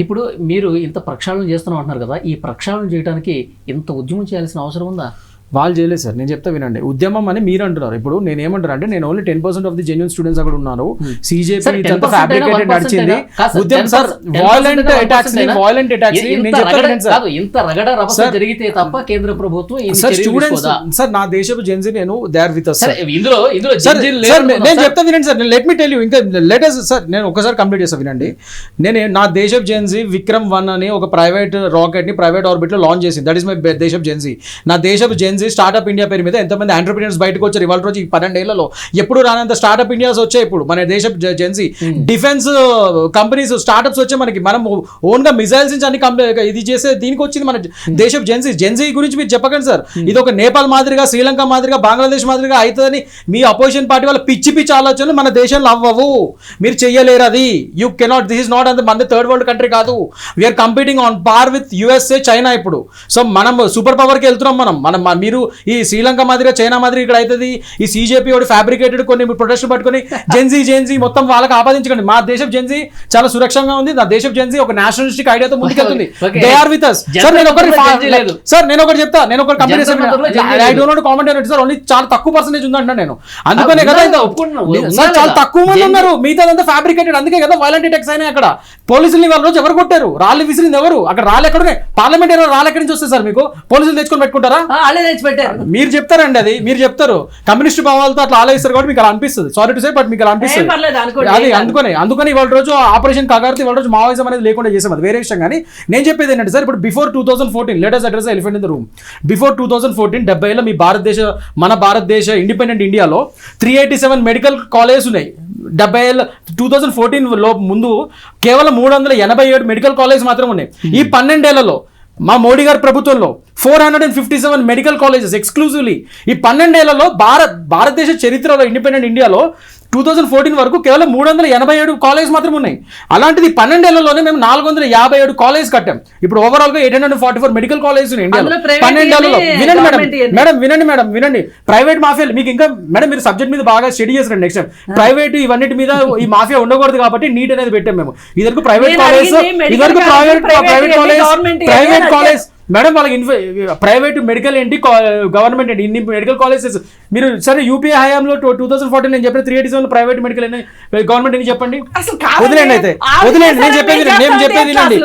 ఇప్పుడు మీరు ఇంత ప్రక్షాళన చేస్తున్నాం అంటున్నారు కదా, ఈ ప్రక్షాళన చేయడానికి ఇంత ఉద్యమం చేయాల్సిన అవసరం ఉందా? వాళ్ళు చేయలేదు సార్, నేను చెప్తా వినండి. ఉద్యమం అని మీరు అంటున్నారు. ఇప్పుడు నేను ఏమంటారు అంటే, నేను only 10% of the genuine students అక్కడ ఉన్నారు. CJP ఫ్యాబ్రికేటెడ్ నడిచింది ఉద్యమం సార్. వాయిలెంట్ అటాక్స్ ఇంత రగడ రభస జరిగితే తప్ప కేంద్ర ప్రభుత్వం స్టూడెంట్స్ సార్, నా దేశపు జెన్సీ నేను they are with us sir. ఇందులో నేను చెప్తా వినండి sir, let me tell you. ఇంకా లేటెస్ట్ సార్, నేను ఒకసారి కంప్లీట్ చేస్తా వినండి. నా దేశపు జెన్సీ Vikram 1 అని ఒక ప్రైవేట్ రాకెట్ ని ప్రైవేట్ ఆర్బిట్ లో లాంచ్ చేసింది. దట్ ఈస్ మై దేశపు జెన్సీ. నా దేశపు జెన్సీ జెన్జీ స్టార్ట్అప్ ఇండియా పేరు మీద ఎంతమంది ఎంటర్‌ప్రెన్యూర్స్ బయటకు వచ్చారు ఇవాళ రోజు ఈ 12 ఏళ్లలో. ఎప్పుడు రానంత స్టార్ట్అప్ ఇండియాస్ వచ్చాయి ఇప్పుడు మన దేశం జెన్జీ. డిఫెన్స్ కంపెనీస్ స్టార్ట్అప్స్ వచ్చాయి మనకి. మనం ఓన్ గా మిసైల్స్ నుంచి అన్ని ఇది చేసే దీనికి వచ్చింది మన దేశం జెన్జీ గురించి మీరు చెప్పకండి సార్. ఇది ఒక నేపాల్ మాదిరిగా, శ్రీలంక మాదిరిగా, బంగ్లాదేశ్ మాదిరిగా అవుతుందని మీ అపోజిషన్ పార్టీ వాళ్ళ పిచ్చి ఆలోచనలు మన దేశంలో అవ్వవు. మీరు చెయ్యలేరు అది. You cannot. This is not మన థర్డ్ వరల్డ్ కంట్రీ కాదు. We're competing on par with USA, China ఇప్పుడు. సో మనం సూపర్ పవర్కి వెళ్తున్నాం మనం. మీరు ఈ శ్రీలంక మాదిరిగా, చైనా మాదిరిగా ఇక్కడ అవుతుంది. ఈ సీజేపీ వాడు ఫ్యాబ్రికేటెడ్ కొన్ని ప్రొటెస్ట్ పట్టుకొని జెన్జీ మొత్తం వాళ్ళకి ఆపాదించకండి. మా దేశం జెన్జీ చాలా సురక్షంగా ఉంది. నా దేశం జెన్జీ ఒక నేషనలిస్టిక్ ఐడియాతో ముందుకెళ్తుంది. They are with us. Sir నేను ఒకటి చెప్తా. నేను ఒక company I don't want comment on it sir. Only చాలా తక్కువ పర్సెంటేజ్ ఉంది అంటున్నా నేను. అందుకనే కదా సార్ చాలా తక్కువ మంది ఉన్నారు. మిగతాదంతా ఫ్యాబ్రికేటెడ్. అందుకే కదా వైలెంట్ అటాక్స్ అయినాయి అక్కడ. పోలీసుల్ని వాళ్ళ రోజు ఎవరు కొట్టారు? రాళ్ళు విసిరింది ఎవరు? అక్కడ రాళ్ళు ఎక్కడ? పార్లమెంట్ రాళ్ళు ఎక్కడి నుంచి వస్తాయి సార్? మీకు పోలీసులు తెచ్చుకొని పెట్టుకుంటారా? మీరు చెప్తారండి, అది మీరు చెప్తారు. కమ్యూనిస్ట్ భావాలతో అట్లా ఆలోచిస్తారు కాబట్టి మీకు అలా అనిపిస్తుంది. సారీ టు సే, బట్ మీకు అలా అనిపిస్తుంది. అది అందుకని ఇవాళ రోజు ఆపరేషన్ కాగారితో ఇవాళ రోజు మావోయిజం అనేది లేకుండా చేసాం. అది వేరే విషయం. కానీ నేను చెప్పేది ఏంటంటే సార్, ఇప్పుడు before 2014 let us address the elephant in the room. Before 2014 70 ఏళ్ళ మీ మన భారతదేశ ఇండిపెండెంట్ ఇండియాలో 387 మెడికల్ కాలేజెస్ ఉన్నాయి. 70 ఏళ్ళ 2014 లో ముందు కేవలం 387 మెడికల్ కాలేజ్ మాత్రం ఉన్నాయి. ఈ 12 ఏళ్లలో మా మోడీ గారి ప్రభుత్వంలో 457 మెడికల్ కాలేజెస్ ఎక్స్క్లూజివ్లీ. ఈ 12 ఏళ్లలో భారతదేశ చరిత్రలో ఇండిపెండెంట్ ఇండియాలో 2014 వరకు కేవలం 387 కాలేజ్ మాత్రం ఉన్నాయి. అలాంటిది 12 ఏళ్లలోనే మేము 457 కాలేజ్ కట్టాం. ఇప్పుడు ఓవరాల్ గా 844 మెడికల్ కాలేజ్ ఉన్నాయి ఇండియాలో 12 ఏళ్లలో. వినండి. ప్రైవేట్ మాఫియా మీకు ఇంకా మేడం, మీరు సబ్జెక్ట్ మీద బాగా స్టడీ చేస్తారు. నెక్స్ట్ టైం ప్రైవేట్ ఇవన్నిటి మీద ఈ మాఫియా ఉండకూడదు కాబట్టి నీట్ అనేది పెట్టాం మేము. ఇదివరకు ప్రైవేట్ కాలేజ్ మేడం, వాళ్ళకి ప్రైవేట్ మెడికల్ ఏంటి, గవర్నమెంట్ ఏంటి, ఇన్ని మెడికల్ కాలేజెస్. మీరు సరే యూపీఏ హయాంలో 2014 నేను చెప్పిన 387 ప్రైవేట్ మెడికల్ గవర్నమెంట్ ఎన్ని చెప్పండి. వదిలేండి అయితే వదిలేండి.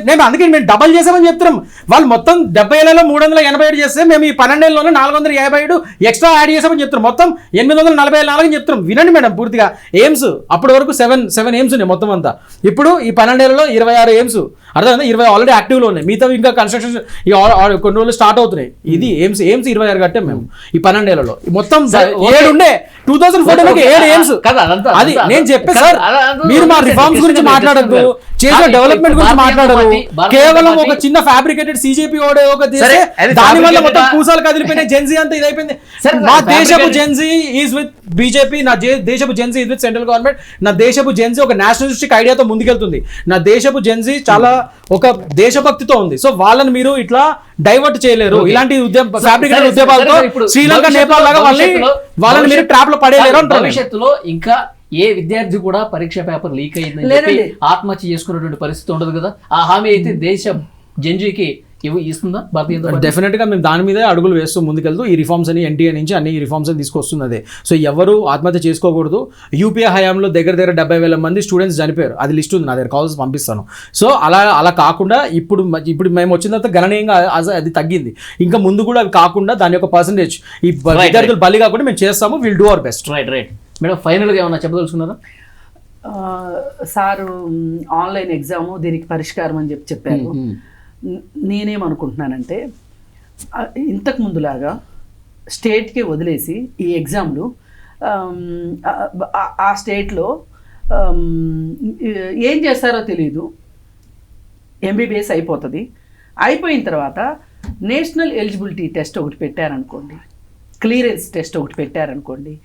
నేను అందుకే మేము డబల్ చేసామని చెప్తున్నాం. వాళ్ళు మొత్తం 70 ఏళ్లలో 387 చేస్తే మేము ఈ 12 ఏళ్లలో 457 ఎక్స్ట్రా యాడ్ చేసామని చెప్తున్నాం. మొత్తం 844 అని చెప్తున్నాం. వినండి మేడం పూర్తిగా. ఎయిమ్స్ అప్పటి వరకు 7 ఎయిమ్స్ ఉన్నాయి మొత్తం అంతా. ఇప్పుడు ఈ 12 ఏళ్లలో 26 ఎయిమ్స్. అర్థమైందా? 20 ఆల్రెడీ యాక్టివ్లో ఉన్నాయి. మిగతా ఇంకా కన్స్ట్రక్షన్ కొన్ని రోజులు స్టార్ట్ అవుతున్నాయి. ఇది ఎయిమ్స్ 26 కట్టాం మేము ఈ 12 ఏళ్లలో. మొత్తం 7 ఉండే 2014 7 ఎయిమ్స్. అది నేను చెప్పే సార్, మీరు మా రిఫార్మ్స్ గురించి మాట్లాడద్దు, చేసే డెవలప్మెంట్ గురించి మాట్లాడరు. కేవలం ఒక చిన్న ఫ్యాబ్రికేటెడ్ సీజేపీ ఓడే ఒక దాని వల్ల మొత్తం కూసాలు కదిలిపోయినాయి. జెన్జీ అంతా ఇదైపోయింది. మా దేశపు జెన్జీ ఈజ్ విత్ బీజేపీ. నా దేశపు Gen Z is with central government. నా దేశపు జెన్జీ ఒక నేషనలిస్టిక్ ఐడియాతో ముందుకెళ్తుంది. నా దేశపు జెన్జీ చాలా ఒక దేశభక్తితో ఉంది. సో వాళ్ళని మీరు ఇట్లా డైవర్ట్ చేయలేరు. ఇలాంటి ఫ్యాబ్రికేటెడ్ ఉద్యమాలతో శ్రీలంక, నేపాల్ లాగా వాళ్ళని మీరు ట్రాప్ లో పడేయలేరు. భవిష్యత్తులో ఇంకా ఏ విద్యార్థి కూడా పరీక్ష పేపర్ లీక్ అయిందని చెప్పి ఆత్మహత్య చేసుకున్నటువంటి పరిస్థితి ఉండదు కదా. ఆ హామీ అయితే దేశ జెన్జీకి ఇస్తుందా భారతీయ జనతా పార్టీ? డెఫినెట్ గా మేము దాని మీదే అడుగులు వేస్తూ ముందుకెళ్తూ ఈ రిఫార్మ్స్ అని ఎన్టీఏ నుంచి అన్ని రిఫార్మ్స్ అని తీసుకొస్తుంది. అదే సో ఎవరు ఆత్మహత్య చేసుకోకూడదు. యూపీఏ హయాంలో దగ్గర 70,000 మంది స్టూడెంట్స్ చనిపోయారు. అది లిస్ట్ ఉంది నా దగ్గర, కాల్స్ పంపిస్తాను. సో అలా కాకుండా ఇప్పుడు మేము వచ్చిన తర్వాత గణనీయంగా అది తగ్గింది. ఇంకా ముందు కూడా అవి కాకుండా దాని యొక్క పర్సంటేజ్ ఈ విద్యార్థులు బలి కాకుండా మేము చేస్తాము. Will do our best. Right madam, ఫైనల్గా ఏమన్నా చెప్పదలుచుకున్నారా? సారు ఆన్లైన్ ఎగ్జాము దీనికి పరిష్కారం అని చెప్పారు. నేనేమనుకుంటున్నానంటే ఇంతకు ముందులాగా స్టేట్కి వదిలేసి ఈ ఎగ్జామ్లు ఆ స్టేట్లో ఏం చేస్తారో తెలియదు. ఎంబీబీఎస్ అయిపోతుంది. అయిపోయిన తర్వాత నేషనల్ ఎలిజిబిలిటీ టెస్ట్ ఒకటి పెట్టారనుకోండి, క్లియరెన్స్ టెస్ట్ ఒకటి పెట్టారనుకోండి.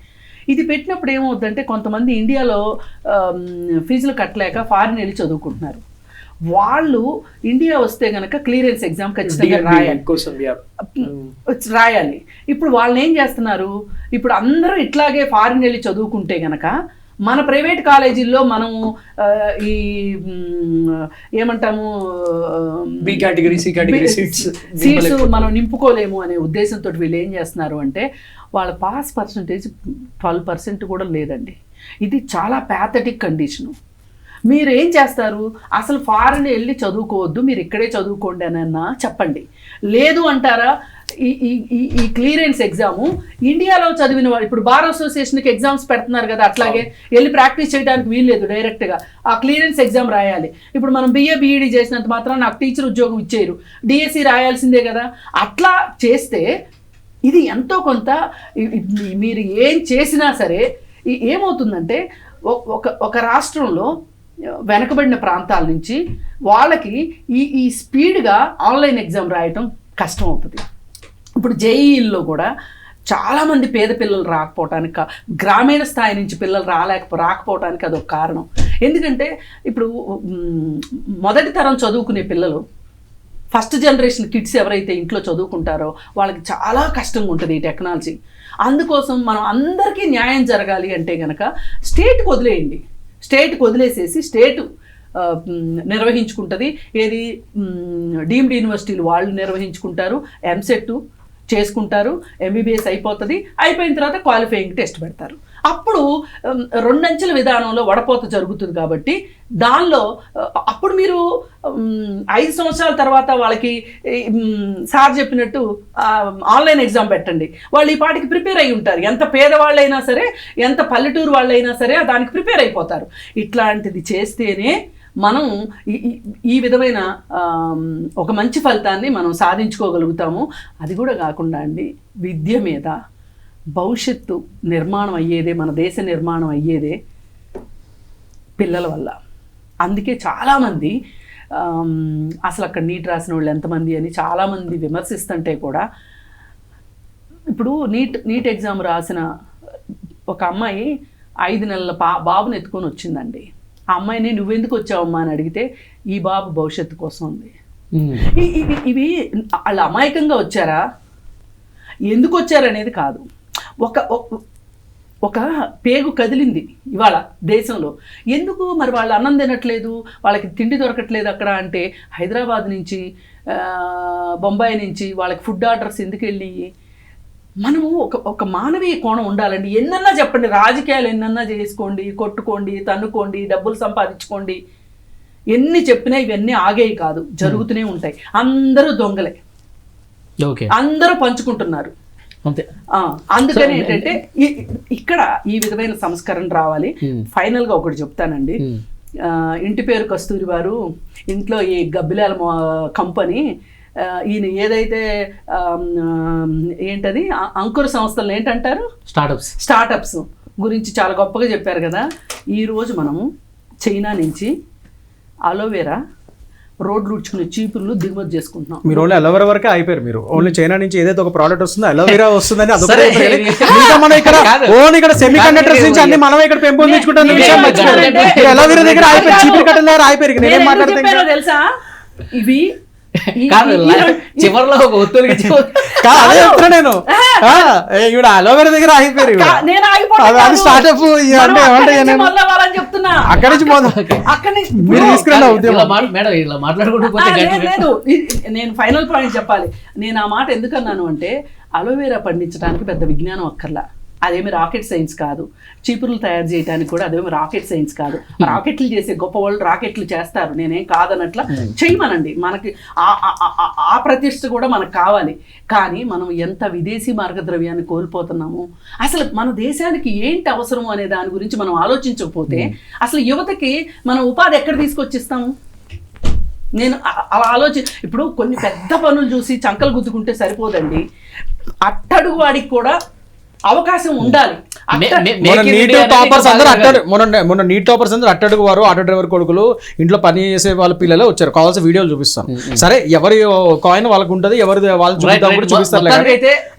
ఇది పెట్టినప్పుడు ఏమవుతుందంటే కొంతమంది ఇండియాలో ఫీజులు కట్టలేక ఫారిన్ వెళ్ళి చదువుకుంటున్నారు. వాళ్ళు ఇండియా వస్తే కనుక క్లియరెన్స్ ఎగ్జామ్ ఖచ్చితంగా రాయాలి. ఇప్పుడు వాళ్ళని ఏం చేస్తున్నారు, ఇప్పుడు అందరూ ఇట్లాగే ఫారిన్ వెళ్ళి చదువుకుంటే కనుక మన ప్రైవేట్ కాలేజీల్లో మనము ఈ ఏమంటాము B category, C category seats మనం నింపుకోలేము అనే ఉద్దేశంతో వీళ్ళు ఏం చేస్తున్నారు అంటే వాళ్ళ పాస్ పర్సంటేజ్ 12% కూడా లేదండి. ఇది చాలా ప్యాథటిక్ కండిషను. మీరు ఏం చేస్తారు, అసలు ఫారిన్ వెళ్ళి చదువుకోవద్దు, మీరు ఇక్కడే చదువుకోండి అని చెప్పండి. లేదు అంటారా, ఈ క్లియరెన్స్ ఎగ్జాము ఇండియాలో చదివిన వాళ్ళు ఇప్పుడు బార్ అసోసియేషన్కి ఎగ్జామ్స్ పెడుతున్నారు కదా, అట్లాగే వెళ్ళి ప్రాక్టీస్ చేయడానికి వీల్లేదు, డైరెక్ట్గా ఆ క్లియరెన్స్ ఎగ్జామ్ రాయాలి. ఇప్పుడు మనం BA BEd చేసినంత మాత్రం నాకు టీచర్ ఉద్యోగం ఇచ్చేయరు, DSC రాయాల్సిందే కదా. అట్లా చేస్తే ఇది ఎంతో కొంత మీరు ఏం చేసినా సరే ఏమవుతుందంటే ఒక రాష్ట్రంలో వెనకబడిన ప్రాంతాల నుంచి వాళ్ళకి ఈ స్పీడ్గా ఆన్లైన్ ఎగ్జామ్ రాయటం కష్టం అవుతుంది. ఇప్పుడు జేఈఈల్లో కూడా చాలామంది పేద పిల్లలు రాకపోవటానికి, గ్రామీణ స్థాయి నుంచి పిల్లలు రాకపోవటానికి అదొక కారణం. ఎందుకంటే ఇప్పుడు మొదటి తరం చదువుకునే పిల్లలు, ఫస్ట్ జనరేషన్ కిడ్స్ ఎవరైతే ఇంట్లో చదువుకుంటారో వాళ్ళకి చాలా కష్టంగా ఉంటుంది ఈ టెక్నాలజీ. అందుకోసం మనం అందరికీ న్యాయం జరగాలి అంటే కనుక స్టేట్కి వదిలేయండి. స్టేట్కి వదిలేసేసి స్టేటు నిర్వహించుకుంటుంది. ఏది డీమ్డ్ యూనివర్సిటీలు వాళ్ళు నిర్వహించుకుంటారు, ఎంసెట్ చేసుకుంటారు, ఎంబీబీఎస్ అయిపోతుంది. అయిపోయిన తర్వాత క్వాలిఫైయింగ్ టెస్ట్ పెడతారు. అప్పుడు 2 అంచెల విధానంలో వడపోత జరుగుతుంది. కాబట్టి దానిలో అప్పుడు మీరు 5 సంవత్సరాల తర్వాత వాళ్ళకి సార్ చెప్పినట్టు ఆన్లైన్ ఎగ్జామ్ పెట్టండి. వాళ్ళు ఈ పాటికి ప్రిపేర్ అయి ఉంటారు. ఎంత పేదవాళ్ళైనా సరే, ఎంత పల్లెటూరు వాళ్ళైనా సరే దానికి ప్రిపేర్ అయిపోతారు. ఇట్లాంటిది చేస్తేనే మనం ఈ విధమైన ఒక మంచి ఫలితాన్ని మనం సాధించుకోగలుగుతాము. అది కూడా కాకుండా అండి, విద్య మీద భవిష్యత్తు నిర్మాణం అయ్యేదే, మన దేశ నిర్మాణం అయ్యేదే పిల్లల వల్ల. అందుకే చాలామంది అసలు అక్కడ నీట్ రాసిన వాళ్ళు ఎంతమంది అని చాలామంది విమర్శిస్తుంటే కూడా, ఇప్పుడు నీట్ ఎగ్జామ్ రాసిన ఒక అమ్మాయి 5 నెలల బాబుని ఎత్తుకొని వచ్చిందండి. ఆ అమ్మాయిని నువ్వెందుకు వచ్చావమ్మా అని అడిగితే, ఈ బాబు భవిష్యత్తు కోసం ఉంది. ఇవి వాళ్ళు అమాయకంగా వచ్చారా, ఎందుకు వచ్చారనేది కాదు. ఒక పేగు కదిలింది ఇవాళ దేశంలో. ఎందుకు మరి వాళ్ళు అన్నం తినట్లేదు, వాళ్ళకి తిండి దొరకట్లేదు అక్కడ అంటే, హైదరాబాద్ నుంచి బొంబాయి నుంచి వాళ్ళకి ఫుడ్ ఆర్డర్స్ ఎందుకు వెళ్ళి? మనము ఒక మానవీయ కోణం ఉండాలండి. ఎన్నన్నా చెప్పండి, రాజకీయాలు ఎన్నన్నా చేసుకోండి, కొట్టుకోండి, తన్నుకోండి, డబ్బులు సంపాదించుకోండి, ఎన్ని చెప్పినా ఇవన్నీ ఆగేవి కాదు, జరుగుతూనే ఉంటాయి. అందరూ దొంగలే, అందరూ పంచుకుంటున్నారు అంతే. అందుకని ఏంటంటే ఇక్కడ ఈ విధమైన సంస్కరణ రావాలి. ఫైనల్గా ఒకటి చెప్తానండి. ఇంటి పేరు కస్తూరి వారు ఇంట్లో ఈ గబ్బిలాల కంపెనీ, ఈయన ఏదైతే ఏంటది అంకుర సంస్థలు ఏంటంటారు, స్టార్టప్స్ గురించి చాలా గొప్పగా చెప్పారు కదా. ఈరోజు మనము చైనా నుంచి అలోవెరా రోడ్లు ఉడ్చుకునే చీపుర్లు దిగుమతి చేసుకుంటున్నాం. మీరు ఓన్లీ అలోవెరా వరకే అయిపోయారు. మీరు ఓన్లీ చైనా నుంచి ఏదైతే ఒక ప్రోడక్ట్ వస్తుందో అలోవెరా వస్తుందని మనం ఇక్కడ సెమీ కండక్టర్స్ నుంచి అన్ని మనం ఇక్కడ పెంపొందించుకుంటాం. అలోవెరా దగ్గర అయిపోయి చీపురు కట్టల దగ్గర అయిపోయారు. నేనేం మాట్లాడతాను తెలుసా, ఇవి చివరిలో ఒక ఒత్తులకి నేను ఇక్కడ అలోవెరా దగ్గర ఆగిపోయారు. స్టార్ట్అప్ చెప్తున్నా అక్కడి నుంచి మీరు తీసుకురండి మేడం ఇలా మాట్లాడుకుంటూ. నేను ఫైనల్ పాయింట్ చెప్పాలి. నేను ఆ మాట ఎందుకన్నాను అంటే, అలోవెరా పండించడానికి పెద్ద విజ్ఞానం అక్కర్లా, అదేమి రాకెట్ సైన్స్ కాదు. చీపుర్లు తయారు చేయడానికి కూడా అదేమి రాకెట్ సైన్స్ కాదు. రాకెట్లు చేసే గొప్ప వాళ్ళు రాకెట్లు చేస్తారు, నేనేం కాదనట్లా. చేయమనండి, మనకి ఆ ప్రతిష్ట కూడా మనకు కావాలి. కానీ మనం ఎంత విదేశీ మార్గద్రవ్యాన్ని కోల్పోతున్నాము, అసలు మన దేశానికి ఏంటి అవసరం అనే దాని గురించి మనం ఆలోచించకపోతే అసలు యువతకి మనం ఉపాధి ఎక్కడ తీసుకొచ్చిస్తాము? నేను అలా ఇప్పుడు కొన్ని పెద్ద పనులు చూసి చంకలు గుద్దుకుంటే సరిపోదండి. అట్టడుగు వాడికి కూడా అవకాశం ఉండాలి. మొన్న నీట్ టాపర్స్ అందరూ అట్టడుగు వారు, ఆటో డ్రైవర్ కొడుకులు, ఇంట్లో పని చేసే వాళ్ళ పిల్లలు వచ్చారు. కావాల్సిన వీడియోలు చూపిస్తాను. సరే, ఎవరి కాయిన్ వాళ్ళకు ఉంటుంది, ఎవరి వాళ్ళు చూపిస్తారు.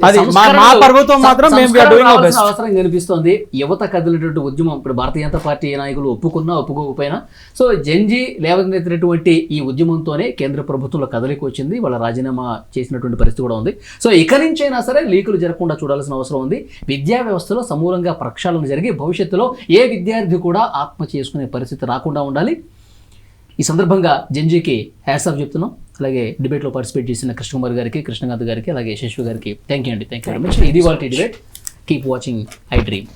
అది మా ప్రభుత్వం మాత్రం అవసరం కనిపిస్తుంది. యువత కదిలినటువంటి ఉద్యమం ఇప్పుడు భారతీయ జనతా పార్టీ నాయకులు ఒప్పుకున్నా ఒప్పుకోకపోయినా, సో జెన్జీ లేవనెత్తినటువంటి ఈ ఉద్యమంతోనే కేంద్ర ప్రభుత్వంలో కదలికి వచ్చింది. వాళ్ళ రాజీనామా చేసినటువంటి పరిస్థితి కూడా ఉంది. సో ఇక నుంచైనా సరే లీకులు జరగకుండా చూడాల్సిన అవసరం ఉంది. విద్యా వ్యవస్థలో సమూలంగా ప్రక్షాళన జరిగి భవిష్యత్తులో ఏ విద్యార్థి కూడా ఆత్మహత్య చేసుకునే పరిస్థితి రాకుండా ఉండాలి. ఈ సందర్భంగా జెన్జీకి హ్యాట్స్ ఆఫ్ చెప్తున్నాం. అలాగే డిబేట్లో పార్టిసిపేట్ చేసిన కృష్ణకుమార్ గారికి, కృష్ణకాంత్ గారికి, అలాగే శశి గారికి థ్యాంక్ యూ అండి. Thank you very much. ఇది వాళ్ళ debate. Keep watching I dream.